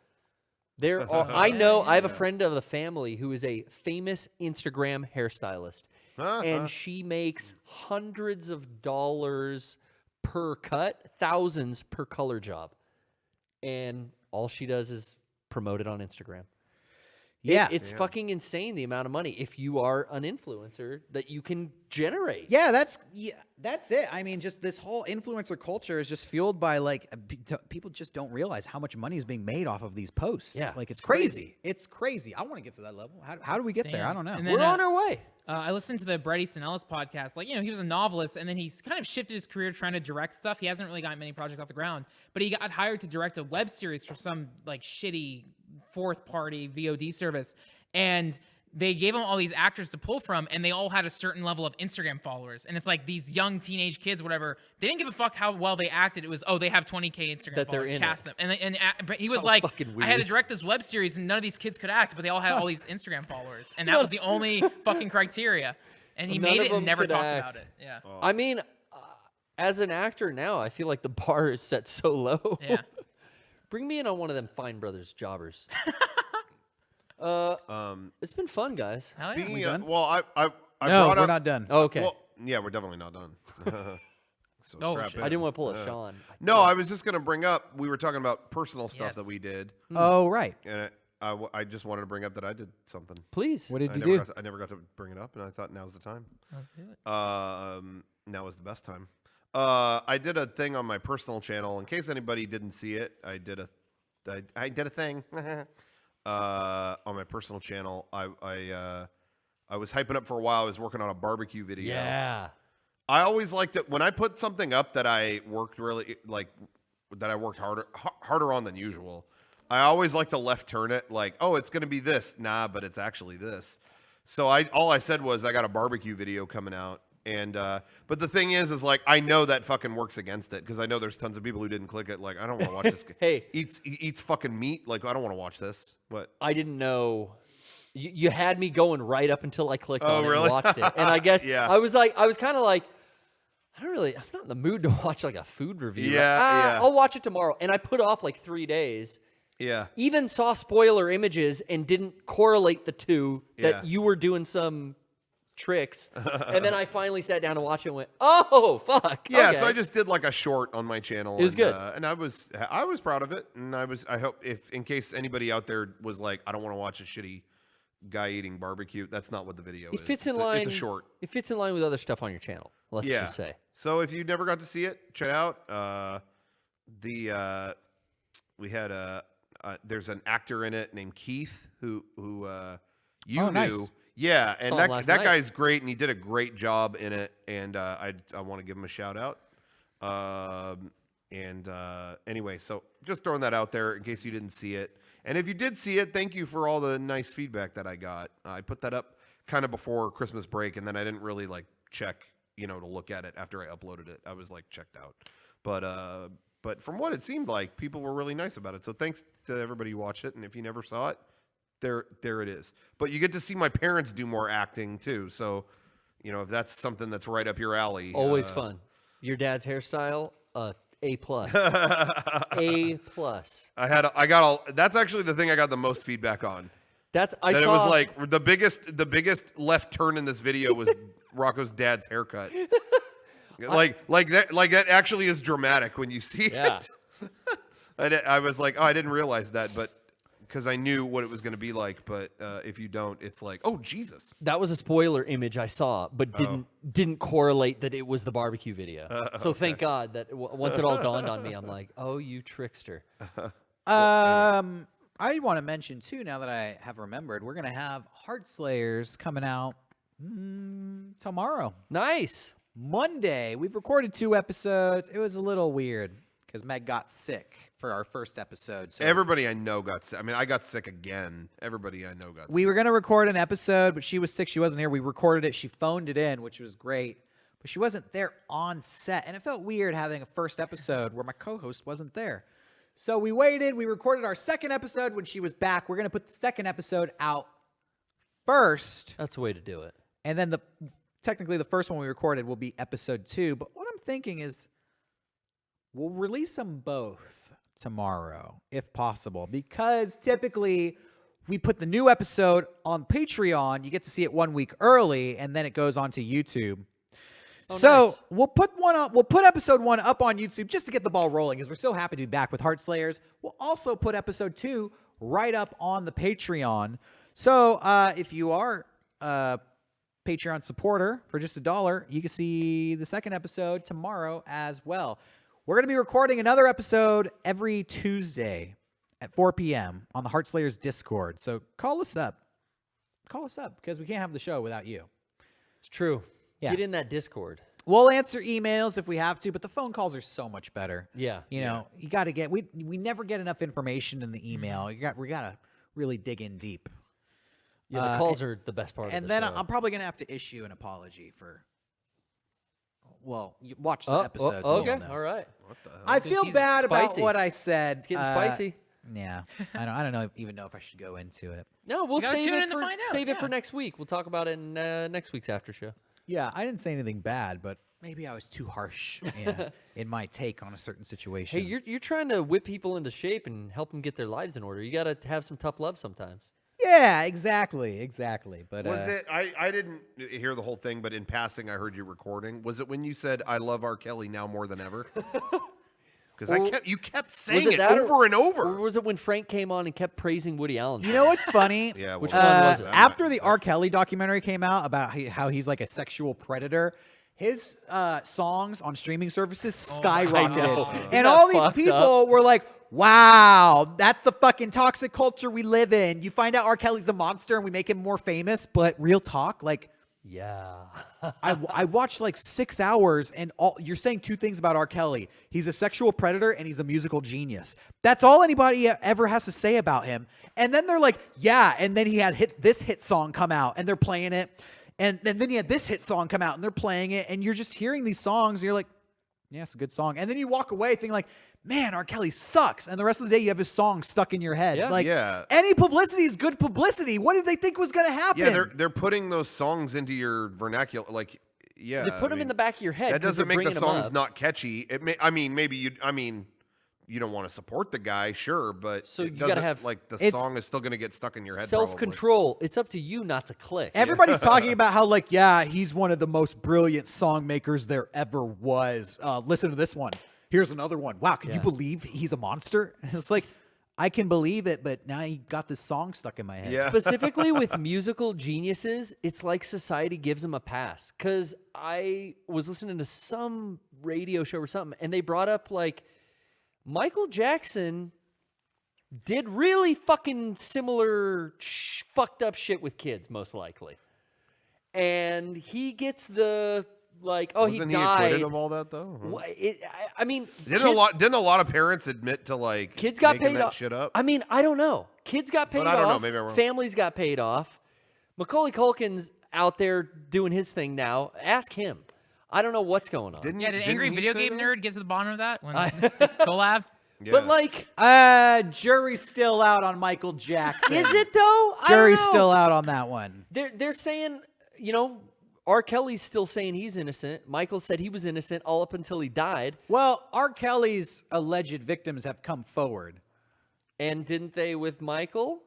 There are, I know, I have a friend of the family who is a famous Instagram hairstylist. And she makes hundreds of dollars per cut, thousands per color job. And all she does is promote it on Instagram. Yeah. It's fucking insane the amount of money if you are an influencer that you can generate. Yeah, that's it. I mean, just this whole influencer culture is just fueled by like people just don't realize how much money is being made off of these posts. Yeah, like it's crazy. It's crazy. I want to get to that level. How do we get there? I don't know. And then, We're on our way. I listened to the Bret Easton Ellis podcast. Like, he was a novelist, and then he's kind of shifted his career trying to direct stuff. He hasn't really gotten many projects off the ground, but he got hired to direct a web series for some like shitty fourth-party VOD service, and they gave him all these actors to pull from, and they all had a certain level of Instagram followers. And it's like these young teenage kids, whatever, they didn't give a fuck how well they acted. It was, they have 20K Instagram That they're followers, in cast it. them. But he was How like, fucking I had to weird. direct this web series, and none of these kids could act, but they all had all these Instagram followers. And that was the only fucking criteria. And he None made of it and them never could talked act. about it. Yeah. I mean, as an actor now, I feel like the bar is set so low. Yeah. Bring me in on one of them Fine Brothers jobbers. It's been fun, guys. Hell yeah. Speaking of, well, I No, brought we're up, not done. Oh, okay. Well, yeah, we're definitely not done. So Oh, strap shit. in. I didn't want to pull a Shawn. No, I was just gonna bring up. We were talking about personal stuff Yes. that we did, Oh, right. and I just wanted to bring up that I did something. Please. What did I you never do? got to- I never got to bring it up, and I thought now's the time. Let's do it. Now is the best time. I did a thing on my personal channel. In case anybody didn't see it, I did a thing on my personal channel. I was hyping up for a while. I was working on a barbecue video. Yeah. I always liked it when I put something up that I worked really that I worked harder on than usual. I always like to left turn it, like, oh, it's gonna be this. Nah, but it's actually this. So all I said was I got a barbecue video coming out. And but the thing is like I know that fucking works against it because I know there's tons of people who didn't click it. Like I don't want to watch this. Hey. eats fucking meat. Like I don't want to watch this. What? I didn't know. You had me going right up until I clicked on it really? and watched it. And I guess Yeah. I was kind of like, I'm not in the mood to watch like a food review. Yeah. I'll watch it tomorrow. And I put off like 3 days. Yeah. Even saw spoiler images and didn't correlate the two that Yeah. you were doing some tricks. And then I finally sat down and watched it and went, oh, fuck. Yeah. okay. So I just did like a short on my channel. It was good. And I was proud of it. And I hope if in case anybody out there was like, I don't want to watch a shitty guy eating barbecue. That's not what the video is. It fits in It's line. It's a short. It fits in line with other stuff on your channel. Let's Yeah. just say. So if you never got to see it, check it out. We had there's an actor in it named Keith who you knew. nice. Yeah, and Saw him last that night. guy's great, and he did a great job in it. And I want to give him a shout out. Anyway, so just throwing that out there in case you didn't see it. And if you did see it, thank you for all the nice feedback that I got. I put that up kind of before Christmas break, and then I didn't really like check, to look at it after I uploaded it. I was like checked out. But from what it seemed like, people were really nice about it. So thanks to everybody who watched it. And if you never saw it, there it is. But you get to see my parents do more acting too. So, if that's something that's right up your alley. Always fun. Your dad's hairstyle, A+. A+. That's actually the thing I got the most feedback on. I That saw it was like the biggest left turn in this video was Rocco's dad's haircut. Like that actually is dramatic when you see Yeah. it. I was like, oh, I didn't realize that, but because I knew what it was going to be like. But if you don't, it's like, oh Jesus. that was a spoiler image I saw, but didn't correlate that it was the barbecue video. So thank God that once it all dawned on me, I'm like, oh, you trickster. I want to mention too, now that I have remembered, we're gonna have Heart Slayers coming out tomorrow, Nice. Monday. We've recorded 2 episodes. It was a little weird because Meg got sick for our first episode. So Everybody I know got sick. I mean, I got sick again. Everybody I know got sick. we were gonna record an episode, but she was sick. She wasn't here. We recorded it. She phoned it in, which was great, but she wasn't there on set, and it felt weird having a first episode where my co-host wasn't there. So we waited. We recorded our second episode when she was back. We're gonna put the second episode out first. That's the way to do it. And then technically the first one we recorded will be episode 2. But what I'm thinking is we'll release them both tomorrow, if possible, because typically we put the new episode on Patreon. You get to see it 1 week early, and then it goes onto YouTube. So nice. we'll put one up. We'll put episode 1 up on YouTube just to get the ball rolling, because we're so happy to be back with Heart Slayers. We'll also put episode 2 right up on the Patreon. So if you are Patreon supporter for just $1, you can see the second episode tomorrow as well. We're going to be recording another episode every Tuesday at 4 p.m. on the Heart Slayers Discord. So call us up. Call us up, because we can't have the show without you. It's true. Yeah. Get in that Discord. We'll answer emails if we have to, but the phone calls are so much better. Yeah. You know, you got to get, we never get enough information in the email. We got to really dig in deep. Yeah, the calls are the best part of the And then show. I'm probably going to have to issue an apology for, well, you watch the episode. so okay. you'll know. All right. I feel Season. bad about Spicy. what I said. It's getting spicy. Yeah. I don't even know if I should go into it. No, we'll You gotta save tune it in to find out, save it for yeah. next week. We'll talk about it in next week's after show. Yeah, I didn't say anything bad, but maybe I was too harsh in my take on a certain situation. Hey, you're trying to whip people into shape and help them get their lives in order. You got to have some tough love sometimes. Yeah, exactly. But Was it? I didn't hear the whole thing, but in passing, I heard you recording. Was it when you said, "I love R. Kelly now more than ever"? Because you kept saying it over and over. Or was it when Frank came on and kept praising Woody Allen? You know what's funny? Yeah, Which one was it? After the R. Kelly documentary came out about how he's like a sexual predator, his songs on streaming services skyrocketed. And all these people were like, wow, that's the fucking toxic culture we live in. You find out R. Kelly's a monster and we make him more famous, but real talk, like, yeah. I watched like 6 hours and you're saying two things about R. Kelly. He's a sexual predator and he's a musical genius. That's all anybody ever has to say about him. And then they're like, yeah, and then he had this hit song come out and they're playing it. And then he had this hit song come out and they're playing it. And you're just hearing these songs and you're like, yeah, it's a good song. And then you walk away thinking like, man, R. Kelly sucks. And the rest of the day, you have his song stuck in your head. Yeah. Any publicity is good publicity. What did they think was going to happen? Yeah, they're putting those songs into your vernacular. Like, yeah. They put them in the back of your head. That doesn't make the songs up. not catchy. Maybe you don't want to support the guy, sure, but so it you gotta have like the song is still going to get stuck in your head. Self-control. It's up to you not to click. Everybody's talking about how like, yeah, he's one of the most brilliant song makers there ever was. Listen to this one. Here's another one. Wow, can you believe he's a monster? It's like, I can believe it, but now you got this song stuck in my head. Yeah. Specifically with musical geniuses, it's like society gives them a pass. Because I was listening to some radio show or something, and they brought up like Michael Jackson did really fucking similar fucked up shit with kids, most likely. And he gets the... Like, oh, Wasn't he died. Acquitted of all that though? I mean, didn't a lot of parents admit to like kids got making paid that off. shit up? I mean, I don't know. Kids got paid off. I don't know. Maybe I'm wrong. Families got paid off. Macaulay Culkin's out there doing his thing now. Ask him. I don't know what's going on. Did Angry Video Game Nerd get to the bottom of that when collab? Yeah. But like, jury's still out on Michael Jackson. Is it though? Jury's still out on that one. They're saying, you know, R. Kelly's still saying he's innocent. Michael said he was innocent all up until he died. Well, R. Kelly's alleged victims have come forward. And didn't they with Michael?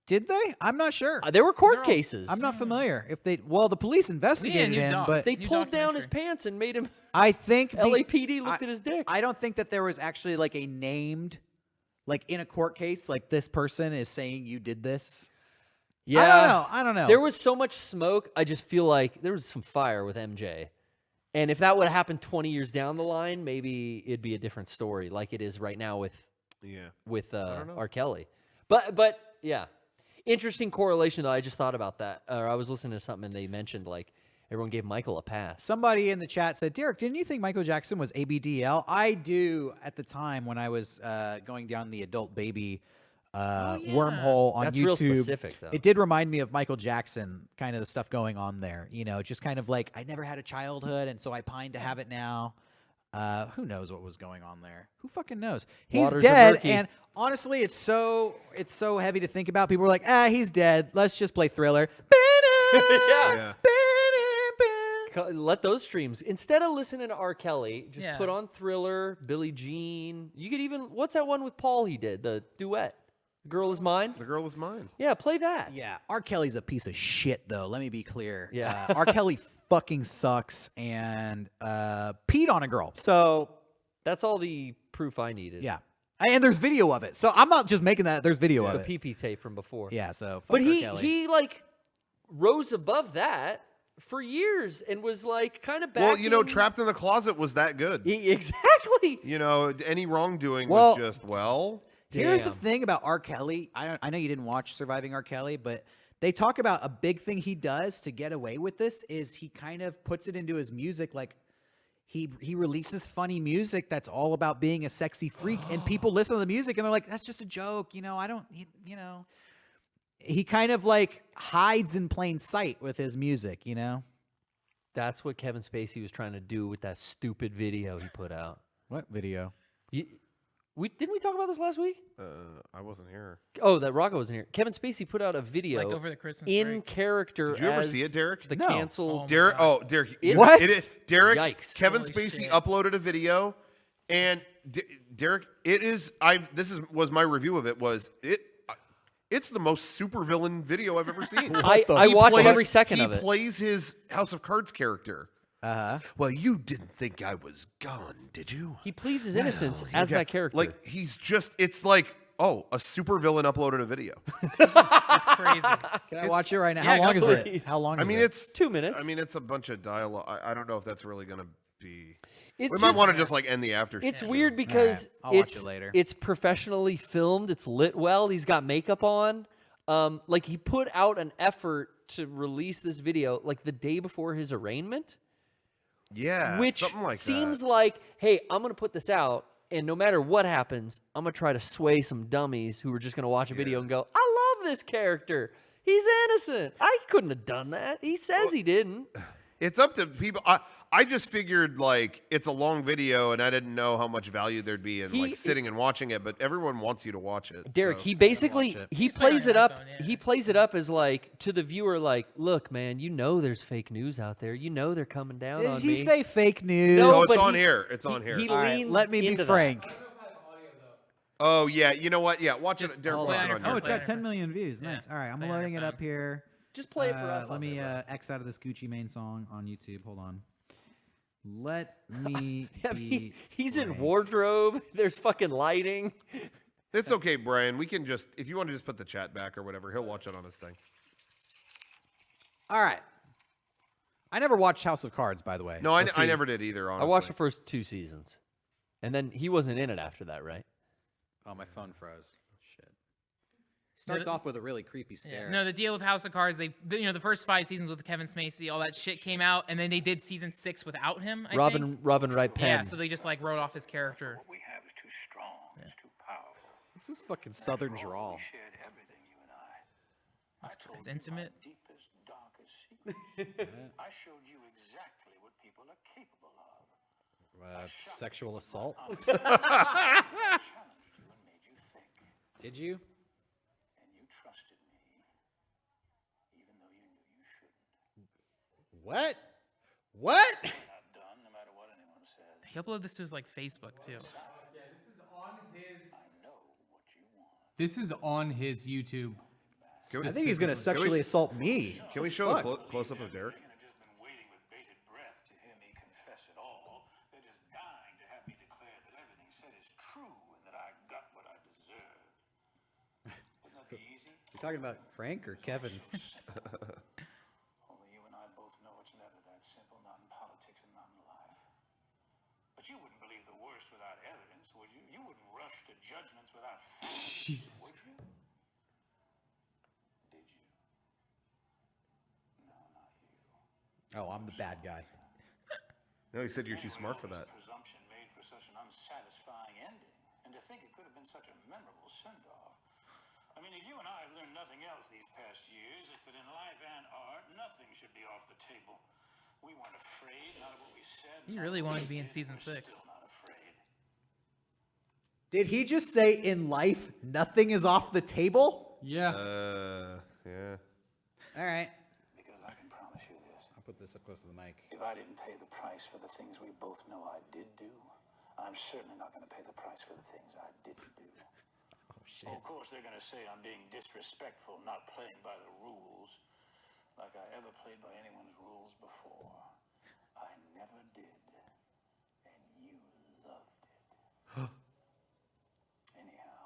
Did they? I'm not sure. There were court cases. I'm not familiar. The police investigated him, but they pulled down his pants and made him. I think LAPD looked at his dick. I don't think that there was actually like a named, like in a court case, like this person is saying you did this. Yeah, I don't know. There was so much smoke. I just feel like there was some fire with MJ. And if that would have happened 20 years down the line, maybe it'd be a different story like it is right now with R. Kelly. But yeah. Interesting correlation though. I just thought about that. Or I was listening to something and they mentioned like everyone gave Michael a pass. Somebody in the chat said, Derrick, didn't you think Michael Jackson was ABDL? I do at the time when I was going down the adult baby wormhole on That's YouTube. Real specific, though. It did remind me of Michael Jackson, kind of the stuff going on there. You know, just kind of like I never had a childhood, and so I pine to have it now. Who knows what was going on there? Who fucking knows? He's Waters dead, are murky. and honestly, it's so heavy to think about. People are like, he's dead. Let's just play Thriller. Yeah. Let those streams instead of listening to R. Kelly, just put on Thriller, Billie Jean. You could even what's that one with Paul he did the duet. The Girl Is Mine? The Girl Is Mine. Yeah, play that. Yeah, R. Kelly's a piece of shit, though. Let me be clear. Yeah. R. Kelly fucking sucks and peed on a girl. So that's all the proof I needed. Yeah. And there's video of it. So I'm not just making that. There's video of it. The PP tape from before. Yeah, so fuck But R. Kelly. he like rose above that for years and was like kind of back. Well, you know, Trapped in the Closet was that good. Exactly. You know, any wrongdoing was just, Here's the thing about R. Kelly. I know you didn't watch Surviving R. Kelly, but they talk about a big thing he does to get away with this is he kind of puts it into his music. Like he releases funny music that's all about being a sexy freak, and people listen to the music and they're like, "That's just a joke." You know, he kind of like hides in plain sight with his music. You know, that's what Kevin Spacey was trying to do with that stupid video he put out. What video? Didn't we talk about this last week? I wasn't here. Oh, that Rocco wasn't here. Kevin Spacey put out a video Like over the Christmas in break. character. Did you ever as see it, Derrick? The No. canceled. Derrick. Oh, Derrick. What? It is, Derrick. Yikes. Kevin Holy Spacey shit. uploaded a video, and Derrick. It is. Was my review of it. It's the most supervillain video I've ever seen. I He watched plays- every second of it. He plays his House of Cards character. Uh-huh. Well, you didn't think I was gone, did you? He pleads his innocence Well, as yeah, that character. Like he's just. It's like a supervillain uploaded a video. It's crazy. Can I watch it right now? Yeah, How long go is for it? it. How long I is mean, it? it's 2 minutes. I mean, it's a bunch of dialogue. I don't know if that's really gonna be. It's We might just- want to just like end the after. It's show. weird because I'll watch it's it later. it's professionally filmed. It's lit well. He's got makeup on. Like he put out an effort to release this video like the day before his arraignment, Yeah, which something like seems that. like, hey, I'm gonna put this out, and no matter what happens, I'm gonna try to sway some dummies who are just gonna watch a video and go, I love this character. He's innocent. I couldn't have done that. He says he didn't. It's up to people. I just figured like it's a long video, and I didn't know how much value there'd be in like sitting and watching it. But everyone wants you to watch it. Derrick, so. he basically watch it. he Just play it plays on it your up. iPhone, yeah. He plays it up as like to the viewer, like, look, man, you know there's fake news out there. You know they're coming down on Does me. he say fake news? No, No, it's but on he- here. It's on here. He All right, leans let me be into that. frank. Oh yeah, you know what? Yeah, watch it. Derrick, hold watch on it your on phone. Oh, your it's phone. got 10 million views. Nice. All right, I'm Play on your loading it up phone. here. Just play it for us. Let on me there, bro. X out of this Gucci Mane song on YouTube. Hold on. Let me. I mean, be he's in frank. wardrobe. There's fucking lighting. It's okay, Brian. We can just if you want to just put the chat back or whatever, he'll watch it on his thing. All right. I never watched House of Cards, by the way. No, Let's I see. never did either. I Honestly, watched the first 2 seasons, and then he wasn't in it after that, right? Oh, my phone froze. Shit. Starts the- off with a really creepy stare. No, the deal with House of Cards, the first 5 seasons with Kevin Spacey, all that shit came out, and then they did season 6 without him. I think. Robin Wright Penn. Yeah, so they just like wrote off his character. What we have is too strong, it's too powerful. This is fucking Southern After all, drawl. We shared everything, you and I. I told It's you intimate. my deepest, darkest secrets. I showed you exactly what people are capable of. Sexual assault? Challenged you and made you think. Did you? And you trusted me, even though you knew you shouldn't. What? What? Not done, no matter what anyone says. He uploaded this to his like Facebook too. I know what you want. This is on his YouTube. I think he's going to sexually assault me. Can we show a close up of Derrick? They're just been waiting with bated breath to hear me confess it all. They're just dying to have me declare that everything said is true and that I got what I deserved. Wouldn't that be easy? You talking about Frank or Kevin? Only you and I both know it's never that simple, not in politics and not in life. But you wouldn't believe the worst without evidence, would you? You wouldn't rush to judgments without facts, would you? Did you? No, not you. Oh, I'm the bad guy. No, he said you're too smart for All that. this presumption made for such an unsatisfying ending, and to think it could have been such a memorable send-off. I mean, if you and I have learned nothing else these past years, it's that in life and art, nothing should be off the table. We weren't afraid, not of what we said. He not really of what wanted to we be in did, season we're 6. Still not afraid. Did he just say in life nothing is off the table? Yeah. Yeah. All right. Because I can promise you this. I'll put this up close to the mic. If I didn't pay the price for the things we both know I did do, I'm certainly not going to pay the price for the things I didn't do. Oh, shit. Of course, they're going to say I'm being disrespectful, not playing by the rules, like I ever played by anyone's rules before. I never did, and you loved it. Anyhow,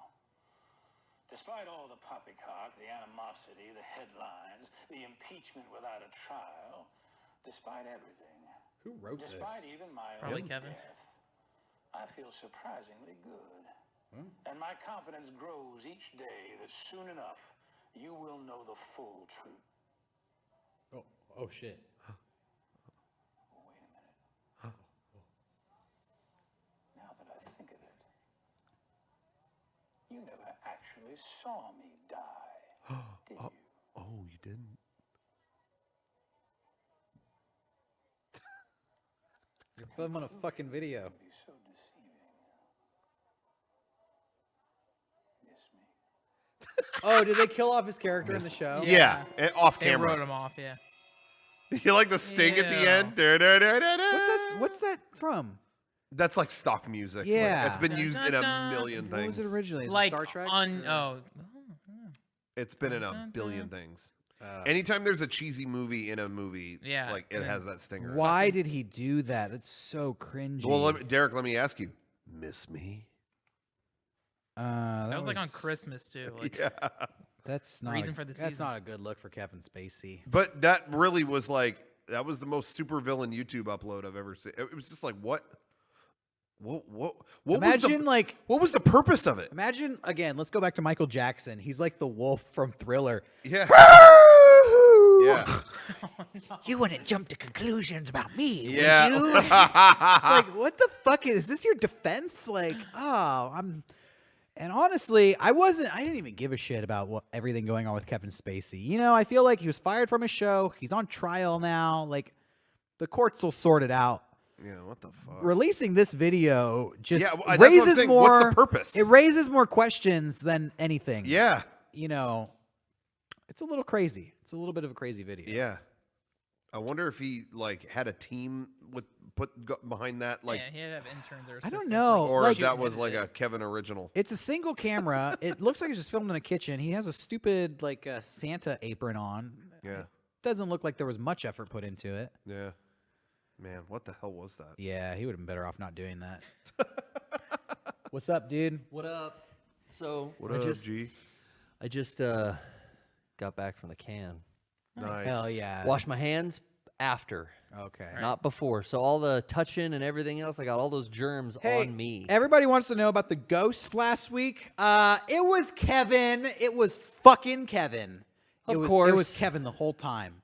despite all the poppycock, the animosity, the headlines, the impeachment without a trial, despite everything, Who wrote this? despite even my Probably own Kevin. death, I feel surprisingly good. And my confidence grows each day that soon enough you will know the full truth. Oh shit. Wait a minute. Now that I think of it, you never actually saw me die, did you? Oh, you didn't. You're filming a fucking video. Be so deceiving. Oh, did they kill off his character in the show? Yeah, off They camera. wrote him off. Yeah. You like the sting at the Ew. end? What's that from? That's like stock music. Yeah. It's been used in a Dun-dun-dun. million What was things. it originally? Is it Like Star Trek? on It's been in a billion things. Anytime there's a cheesy movie in a movie, Yeah. like it has that stinger. Why did he do that? That's so cringy. Well, Derek, let me ask you. Miss me? that was like on Christmas too. Like, Yeah. That's not Reason for the That's season. not a good look for Kevin Spacey. But that really was like, that was the most supervillain YouTube upload I've ever seen. It was just like, what Imagine what was the purpose of it? imagine again. Let's go back to Michael Jackson. He's like the wolf from Thriller. Yeah. Yeah. You wouldn't jump to conclusions about me, Yeah. would you? It's like, what the fuck is this? Your defense? Like, and honestly, I didn't even give a shit about everything going on with Kevin Spacey. You know, I feel like he was fired from his show. He's on trial now. Like, the courts will sort it out. Yeah, what the fuck? Releasing this video just Yeah, that's what I'm raises saying. more. What's the purpose? It raises more questions than anything. Yeah. You know, it's a little crazy. It's a little bit of a crazy video. Yeah. I wonder if he like had a team behind that, like, yeah, he had to have interns or I don't assistants, know. or like, if that was like a Kevin original. It's a single camera. It looks like it's just filmed in a kitchen. He has a stupid like Santa apron on. Yeah. Doesn't look like there was much effort put into it. Yeah. Man, what the hell was that? Yeah, he would have been better off not doing that. What's up, dude? What up? So What I up, just, G? I just got back from the can. Nice. Hell yeah. Washed my hands after, Okay. not before. So all the touching and everything else, I got all those germs Hey, on me. everybody wants to know about the ghost last week. It was Kevin. It was fucking Kevin. Of It was course. Kevin the whole time.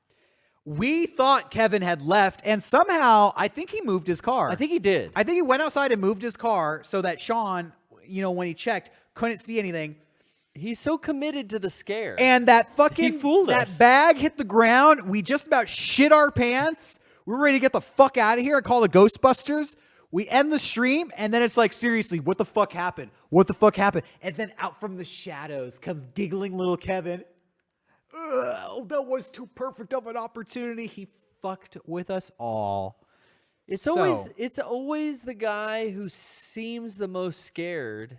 We thought Kevin had left, and somehow I think he moved his car. I think he did. I think he went outside and moved his car so that Shawn, you know, when he checked, couldn't see anything. He's so committed to the scare. And that fucking He fooled that us. bag hit the ground. We just about shit our pants. We were ready to get the fuck out of here and call the Ghostbusters. We end the stream, and then it's like, seriously, what the fuck happened? What the fuck happened? And then out from the shadows comes giggling little Kevin. Ugh, that was too perfect of an opportunity. He fucked with us all. it's So- always the guy who seems the most scared.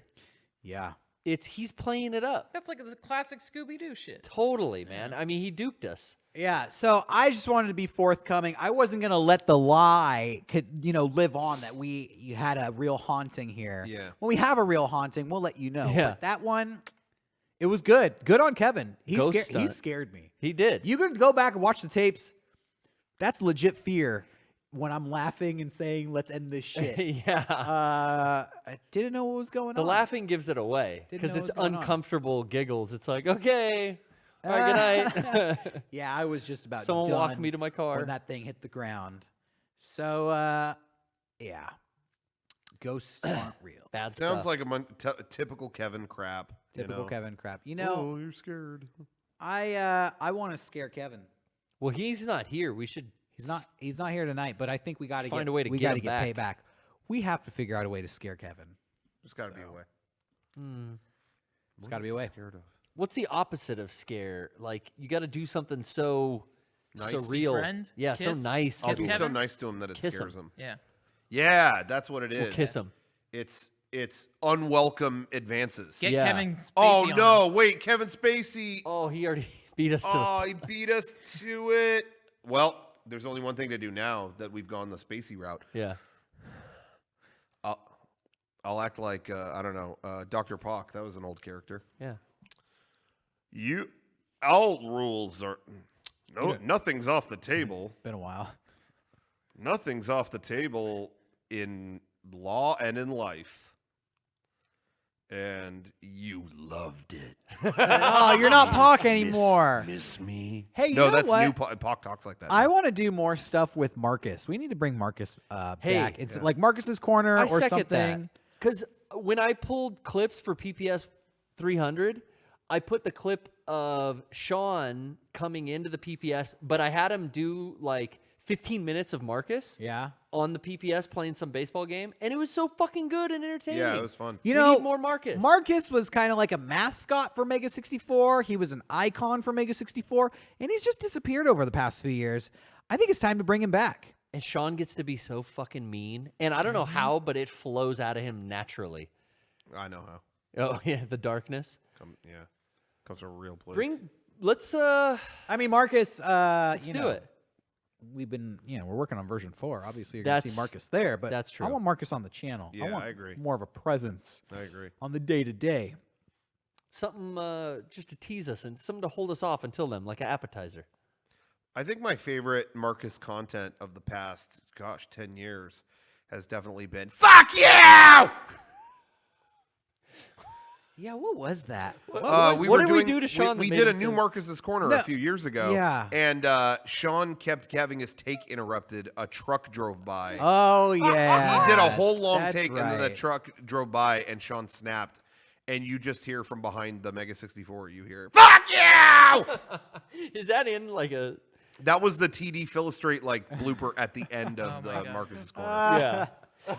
Yeah. He's playing it up. That's like the classic Scooby-Doo shit. Totally, man. I mean, he duped us. Yeah, so I just wanted to be forthcoming. I wasn't gonna let the lie, live on that you had a real haunting here. Yeah. When we have a real haunting, we'll let you know. Yeah. But that one, it was good. Good on Kevin. He Ghost stunt. scared me. He did. You can go back and watch the tapes. That's legit fear when I'm laughing and saying, "Let's end this shit." yeah. I didn't know what was going The on. laughing gives it away Didn't because know it's what was going on. uncomfortable giggles. It's like, okay, all right, good night. Yeah, I was just about Someone done walk me to my car. when that thing hit the ground. So, yeah, ghosts aren't real. Bad Sounds stuff. like a typical Kevin crap. Typical you know? Kevin crap. You know, Oh, you're scared. I want to scare Kevin. Well, he's not here. We should. He's not here tonight, but I think we got to Find get a way to we get gotta him get payback. We have to figure out a way to scare Kevin. There's got to be a way. It's got to be a way. Scared of. What's the opposite of scare? Like you got to do something so surreal. Befriend? Yeah, so Kiss? nice. I'll Kiss be so Kevin? nice to him that it Kiss scares him. him. Yeah. Yeah, that's what it is. We'll kiss him. It's unwelcome advances. Get Yeah. Kevin Spacey Oh on no! him. Wait, Kevin Spacey. Oh, he already beat us to Oh, he beat us to it. Well, there's only one thing to do now that we've gone the Spacey route. the. Yeah. I'll act like I don't know, Dr. Pock. That was an old character. Yeah. All rules are nothing's off the table. Been a while. Nothing's off the table in law and in life. And you loved it. Oh, you're not Pac anymore. Miss me. Hey, you no, know that's what? new. Pock talks like that. I now. want to do more stuff with Marcus. We need to bring Marcus Hey. back. It's like Marcus's corner I or second something. that. Because when I pulled clips for PPS 300, I put the clip of Shawn coming into the PPS, but I had him do like 15 minutes of Marcus Yeah. on the PPS playing some baseball game, and it was so fucking good and entertaining. Yeah, it was fun. You We know, need more Marcus. Marcus was kind of like a mascot for Mega64. He was an icon for Mega64, and he's just disappeared over the past few years. I think it's time to bring him back. And Shawn gets to be so fucking mean, and I don't know how, but it flows out of him naturally. I know how. Oh yeah, the darkness. Comes from a real place. Let's I mean, Marcus. let's you do know, it. We've been, we're working on version 4. Obviously, you're going to see Marcus there, but that's true. I want Marcus on the channel. Yeah, I want I agree. more of a presence. I agree. On the day-to-day. Something just to tease us and something to hold us off until then, like an appetizer. I think my favorite Marcus content of the past, 10 years has definitely been "Fuck you!" Yeah, what was that? What did we do to Shawn that We made did a him new so- Marcus's Corner a few years ago. Yeah. And Shawn kept having his take interrupted. A truck drove by. Oh, yeah. He did a whole long That's take, and then the right. truck drove by, and Shawn snapped. And you just hear from behind the Mega64, you hear, "Fuck you!" Is that in like a... That was the TD Philostrate blooper at the end of the Marcus's Corner. Yeah.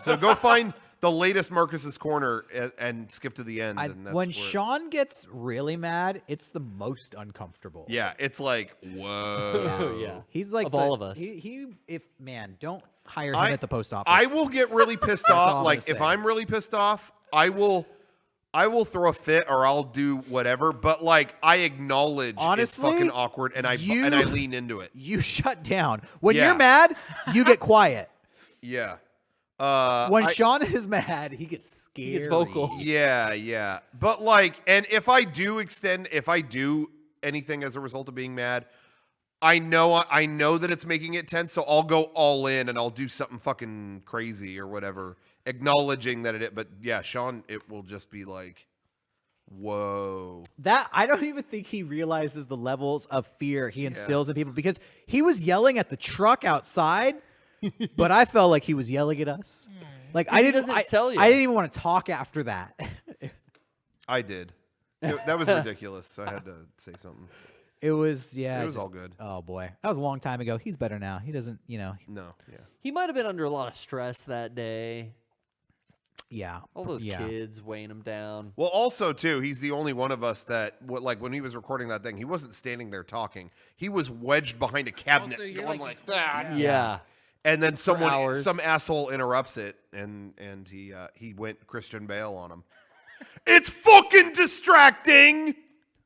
So go find the latest Marcus's Corner and skip to the end. And that's when where, Shawn gets really mad, it's the most uncomfortable. yeah, it's like, whoa. Yeah. He's like Of all of us. Don't hire him at the post office. I will get really pissed all off. I'm Like, gonna if say. I'm really pissed off, I will throw a fit or I'll do whatever. But I acknowledge Honestly, it's fucking awkward, and I lean into it. You shut down. When Yeah. you're mad, you get quiet. Yeah. When Shawn is mad, he gets scared. He gets vocal. Yeah. But and if I do anything as a result of being mad, I know that it's making it tense, so I'll go all in and I'll do something fucking crazy or whatever, acknowledging that but yeah, Shawn, it will just be like, whoa. That I don't even think he realizes the levels of fear he instills in people, because he was yelling at the truck outside, but I felt like he was yelling at us. I didn't tell you. I didn't even want to talk after that. I did. That was ridiculous. So I had to say something. It was all good. Oh boy, that was a long time ago. He's better now. He doesn't, No, yeah. He might have been under a lot of stress that day. Yeah. All those kids weighing him down. Well, also, too, he's the only one of us that, when he was recording that thing, he wasn't standing there talking. He was wedged behind a cabinet so you're going like like that. Yeah. And then some hours. asshole interrupts it, and he went Christian Bale on him. It's fucking distracting!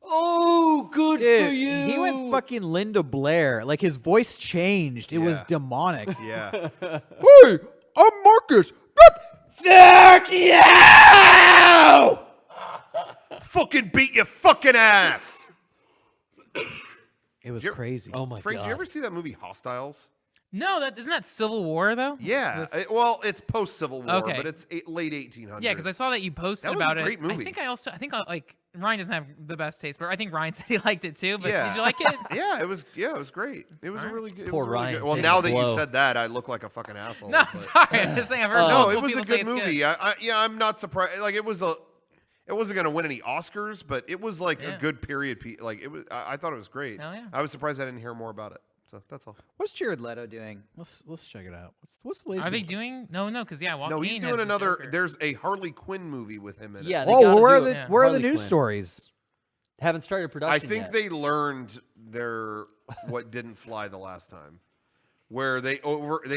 Oh, good Dude, for you. he went fucking Linda Blair. Like, his voice changed. It was Yeah. demonic. Yeah. Hey, I'm Marcus. Fuck you! Fucking beat your fucking ass! It was You're- crazy. Oh my Frank, god. did you ever see that movie Hostiles? No, isn't that Civil War though? Yeah. Well, it's post-Civil War, Okay. but it's late 1800s. Yeah, because I saw that you posted That was a about great it. movie. I think Ryan doesn't have the best taste, but I think Ryan said he liked it too. But Yeah. did you like it? Yeah, it was great. It was a really good. Poor it was really Ryan good. Well, taking now a that you blow. said that, I look like a fucking asshole. No, but- sorry. I'm just saying I've heard No, multiple it was a people say good it's movie. I'm not surprised. It wasn't going to win any Oscars, but it was a good period piece. It was. I thought it was great. Hell yeah. I was surprised I didn't hear more about it. So that's all. What's Jared Leto doing? Let's check it out. What's the latest? Are they doing? No, because Joaquin No, he's has doing the another. Joker. There's a Harley Quinn movie with him in it. Yeah, they Oh, gotta where are do the it. Yeah. where are the Harley news Quinn. stories? Haven't started I production think yet. they learned what didn't fly the last time, where they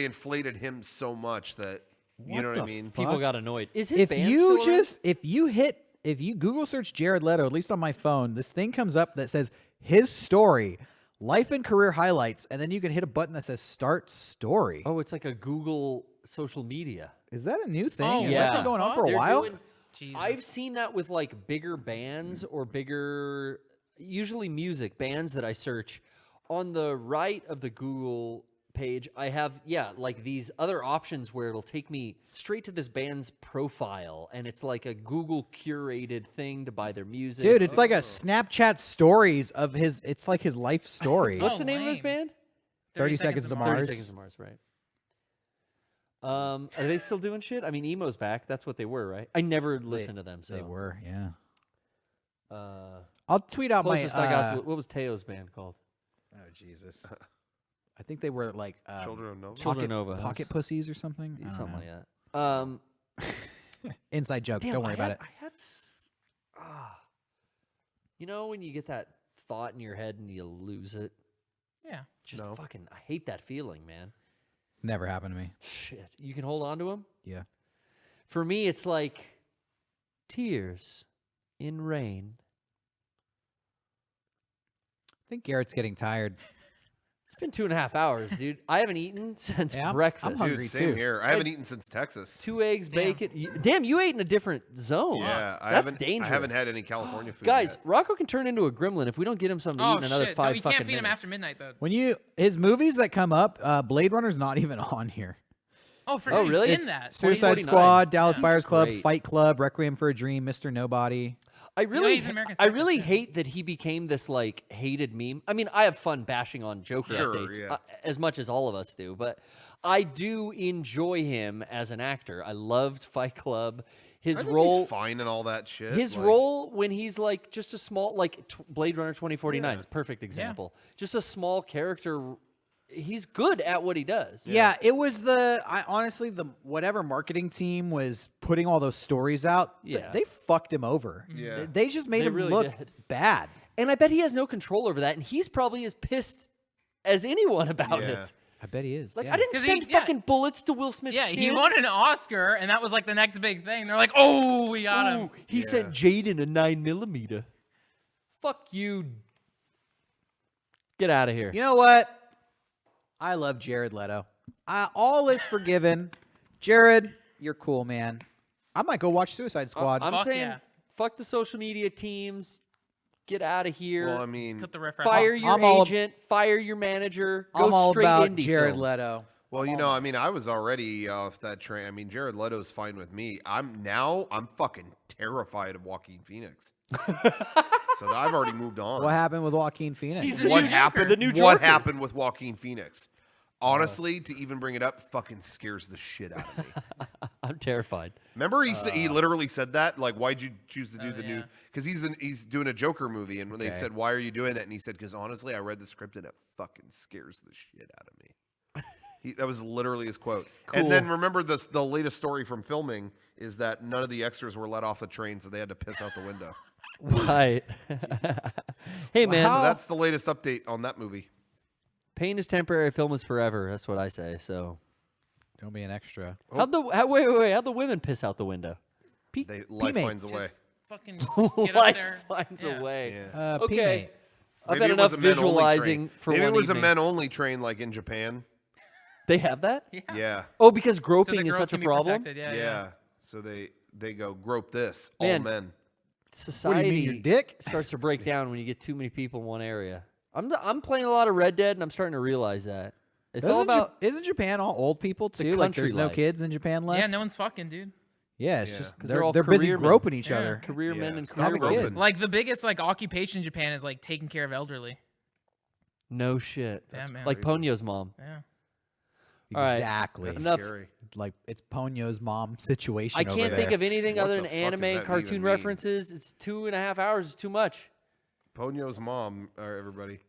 inflated him so much that you know what I mean. People got annoyed. Is his If band you still around? if you Google search Jared Leto, at least on my phone, this thing comes up that says his story, life and career highlights, and then you can hit a button that says start story. Oh, it's like a Google social media. Is that a new thing? Oh, Has yeah. that been going on for a They're while? doing- Jesus. I've seen that with bigger bands or bigger, usually music bands that I search. On the right of the Google page, I have these other options where it'll take me straight to this band's profile, and it's like a Google curated thing to buy their music. Dude, it's like a Snapchat stories of his. It's like his life story. What's Oh, the name of his lame. band? 30 Seconds to 30 Mars. Seconds to Mars, right? Are they still doing shit? I mean, Emo's back. That's what they were, right? I never listened to them. So They were, yeah. Uh, I'll tweet out closest my. I got. What was Teo's band called? Oh Jesus. I think they were like Children of Nova. Children of Nova. pocket pussies or something. I don't Something know. like that. Inside joke. Damn, Don't worry about it. I had, you know, when you get that thought in your head and you lose it. Yeah. Just fucking, I hate that feeling, man. Never happened to me. Shit, you can hold on to them. Yeah. For me, it's like tears in rain. I think Garrett's getting tired. It's been 2.5 hours, dude. I haven't eaten since Yeah, I'm breakfast. hungry. Dude, same too. here. I haven't eaten since Texas. 2 eggs, Damn. bacon. Damn, you ate in a different zone. Yeah, That's dangerous. I haven't had any California food Guys, yet. Rocco can turn into a gremlin if we don't get him something to eat in another shit. 5 You fucking can't feed him minutes. after midnight, though. When his movies that come up, Blade Runner's not even on here. Oh, for Oh, really? in It's that. Suicide 2049. Squad, Dallas Yeah. Buyers That's Club, great. Fight Club, Requiem for a Dream, Mr. Nobody. I really, he's an American I really Psycho, too. hate that he became this like hated meme. I mean, I have fun bashing on Joker Sure, updates yeah. as much as all of us do, but I do enjoy him as an actor. I loved Fight Club. His I think role, he's fine and all that shit. his like- role when he's like just a small, like Blade Runner 2049 Yeah. is a perfect example. Just a small character. He's good at what he does. Yeah, it was honestly, the whatever marketing team was putting all those stories out, Yeah. they fucked him over. Yeah. They just made They him really look did. bad. And I bet he has no control over that, and he's probably as pissed as anyone about Yeah. it. I bet he is. Like, yeah. I didn't 'Cause send he- yeah. fucking bullets to Will Smith's Yeah, kids. he won an Oscar, and that was like the next big thing. They're like, oh, we got him. Ooh, he sent Jaden a 9mm. Fuck you. Get out of here. You know what? I love Jared Leto. All is forgiven. Jared, you're cool, man. I might go watch Suicide Squad. I'm Fuck saying, yeah. fuck the social media teams. Get out of here. Well, I mean, Put the riff fire raff. your I'm all- agent. Fire your manager. Go I'm all straight about indie Jared film. Leto. well, you know, I mean, I was already off that train. I mean, Jared Leto's fine with me. I'm fucking terrified of Joaquin Phoenix. So I've already moved on. What happened with Joaquin Phoenix? He's the What new happened? Joker. The new What Joker. happened with Joaquin Phoenix? Honestly, to even bring it up, fucking scares the shit out of me. I'm terrified. Remember, he literally said that. Like, why'd you choose to do the new? yeah. Because he's doing a Joker movie, and when they said, "Why are you doing it?" and he said, "Because honestly, I read the script and it fucking scares the shit out of me." That was literally his quote. And then remember the latest story from filming is that none of the extras were let off the train, so they had to piss out the window. Right. Hey, man. So that's the latest update on that movie. Pain is temporary. Film is forever. That's what I say. So. Don't be an extra. How'd the women piss out the window? Life finds a way. Just fucking get up Life there. finds a way. Yeah. Okay. I've Maybe had it was enough a men-only visualizing train. for Maybe one it was evening. a men-only train, like in Japan. They have that? Yeah. Oh, because So the groping is girls such a can be problem. protected, Yeah. Yeah. So they go grope this Man. all men. Society mean, your dick? starts to break down when you get too many people in one area. I'm playing a lot of Red Dead, and I'm starting to realize that it's all about Isn't Japan all old people too? Like country there's no life. kids in Japan left. Yeah, no one's fucking, dude. Yeah, it's Yeah. just 'Cause they're all busy career men. groping each Yeah. other. career men Yeah, and stop career groping. women. Like the biggest like occupation in Japan is like taking care of elderly. No shit. Yeah, man. Like Ponyo's mom. Yeah. All right. Exactly. That's Enough. scary. Like it's Ponyo's mom situation. I over can't there. think of anything What other the than fuck anime does and that cartoon even mean? references. It's 2.5 hours. It's too much. Ponyo's mom, everybody.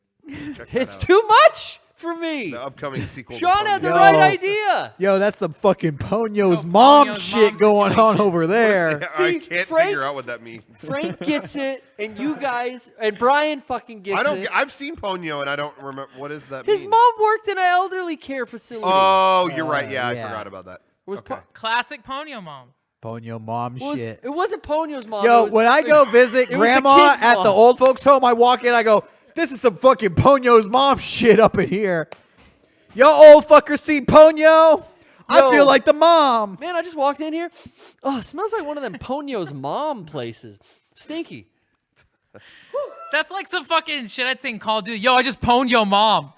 Check that It's out. too much for me. The upcoming sequel. to Sean had the Ponyo. right Yo. idea. Yo, that's some fucking Ponyo's Oh, mom Ponyo's shit mom going on situation. over there. I See, can't Frank- figure out what that means. Frank gets it, and you guys, and Brian fucking gets I don't. it. I've seen Ponyo, and I don't remember what does that His mean. mom worked in an elderly care facility. Oh, you're right. Yeah, yeah. I forgot about that. Was Okay. Classic Ponyo mom. Ponyo mom shit. It wasn't Ponyo's mom. Yo, it was, when I go visit it was the grandma kid's at mom. the old folks home, I walk in, I go, this is some fucking Ponyo's mom shit up in here. Yo, old fucker, see Ponyo? I Yo. feel like the mom. Man, I just walked in here. Oh, it smells like one of them Ponyo's mom places. Stinky. That's like some fucking shit I'd say in Call of Duty. Yo, I just pwned your mom.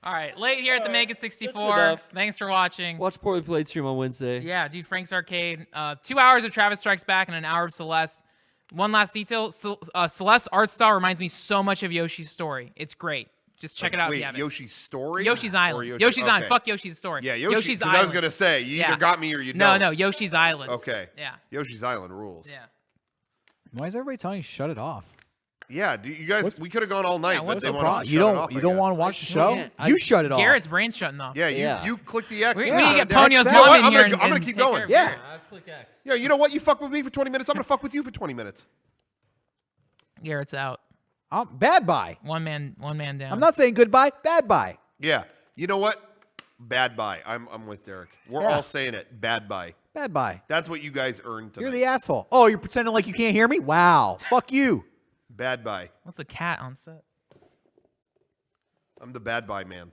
All right, late here at the Mega64. enough. Thanks for watching. Watch Poorly Played stream on Wednesday. Yeah, dude, Frank's Arcade. 2 hours of Travis Strikes Back and an hour of Celeste. One last detail. Celeste's art style reminds me so much of Yoshi's Story. It's great. Just check it out if Wait, you haven't. Yoshi's Story? Yoshi's Or Island. Yoshi's Island. okay. Fuck Yoshi's Story. Yeah, Yoshi's Island. I was gonna say you either Yeah. got me or you No, don't. no, Yoshi's Island. Okay. Yeah. Yoshi's Island rules. Yeah. Why is everybody telling you shut it off? Yeah, you guys, we could have gone all night, but what's they the want us problem? to You shut it don't off, you I don't guess. want to watch the I show? can't. You shut it off. Garrett's brain's shutting off. Yeah, you click the X. We Yeah. need to get That's Ponyo's it. mom What? in I'm here gonna- and I'm gonna and keep take going. care of Yeah. Garrett. Click X. Yeah, you know what? You fuck with me for 20 minutes. I'm gonna fuck with you for 20 minutes. Garrett's out. Bad bye. One man down. I'm not saying goodbye. Bad bye. Yeah, you know what? Bad bye. I'm with Derrick. We're Yeah. all saying it. Bad bye. Bad bye. That's what you guys earned tonight. You're the asshole. Oh, you're pretending like you can't hear me? Wow. Fuck you. Bad bye. What's a cat on set? I'm the bad bye man.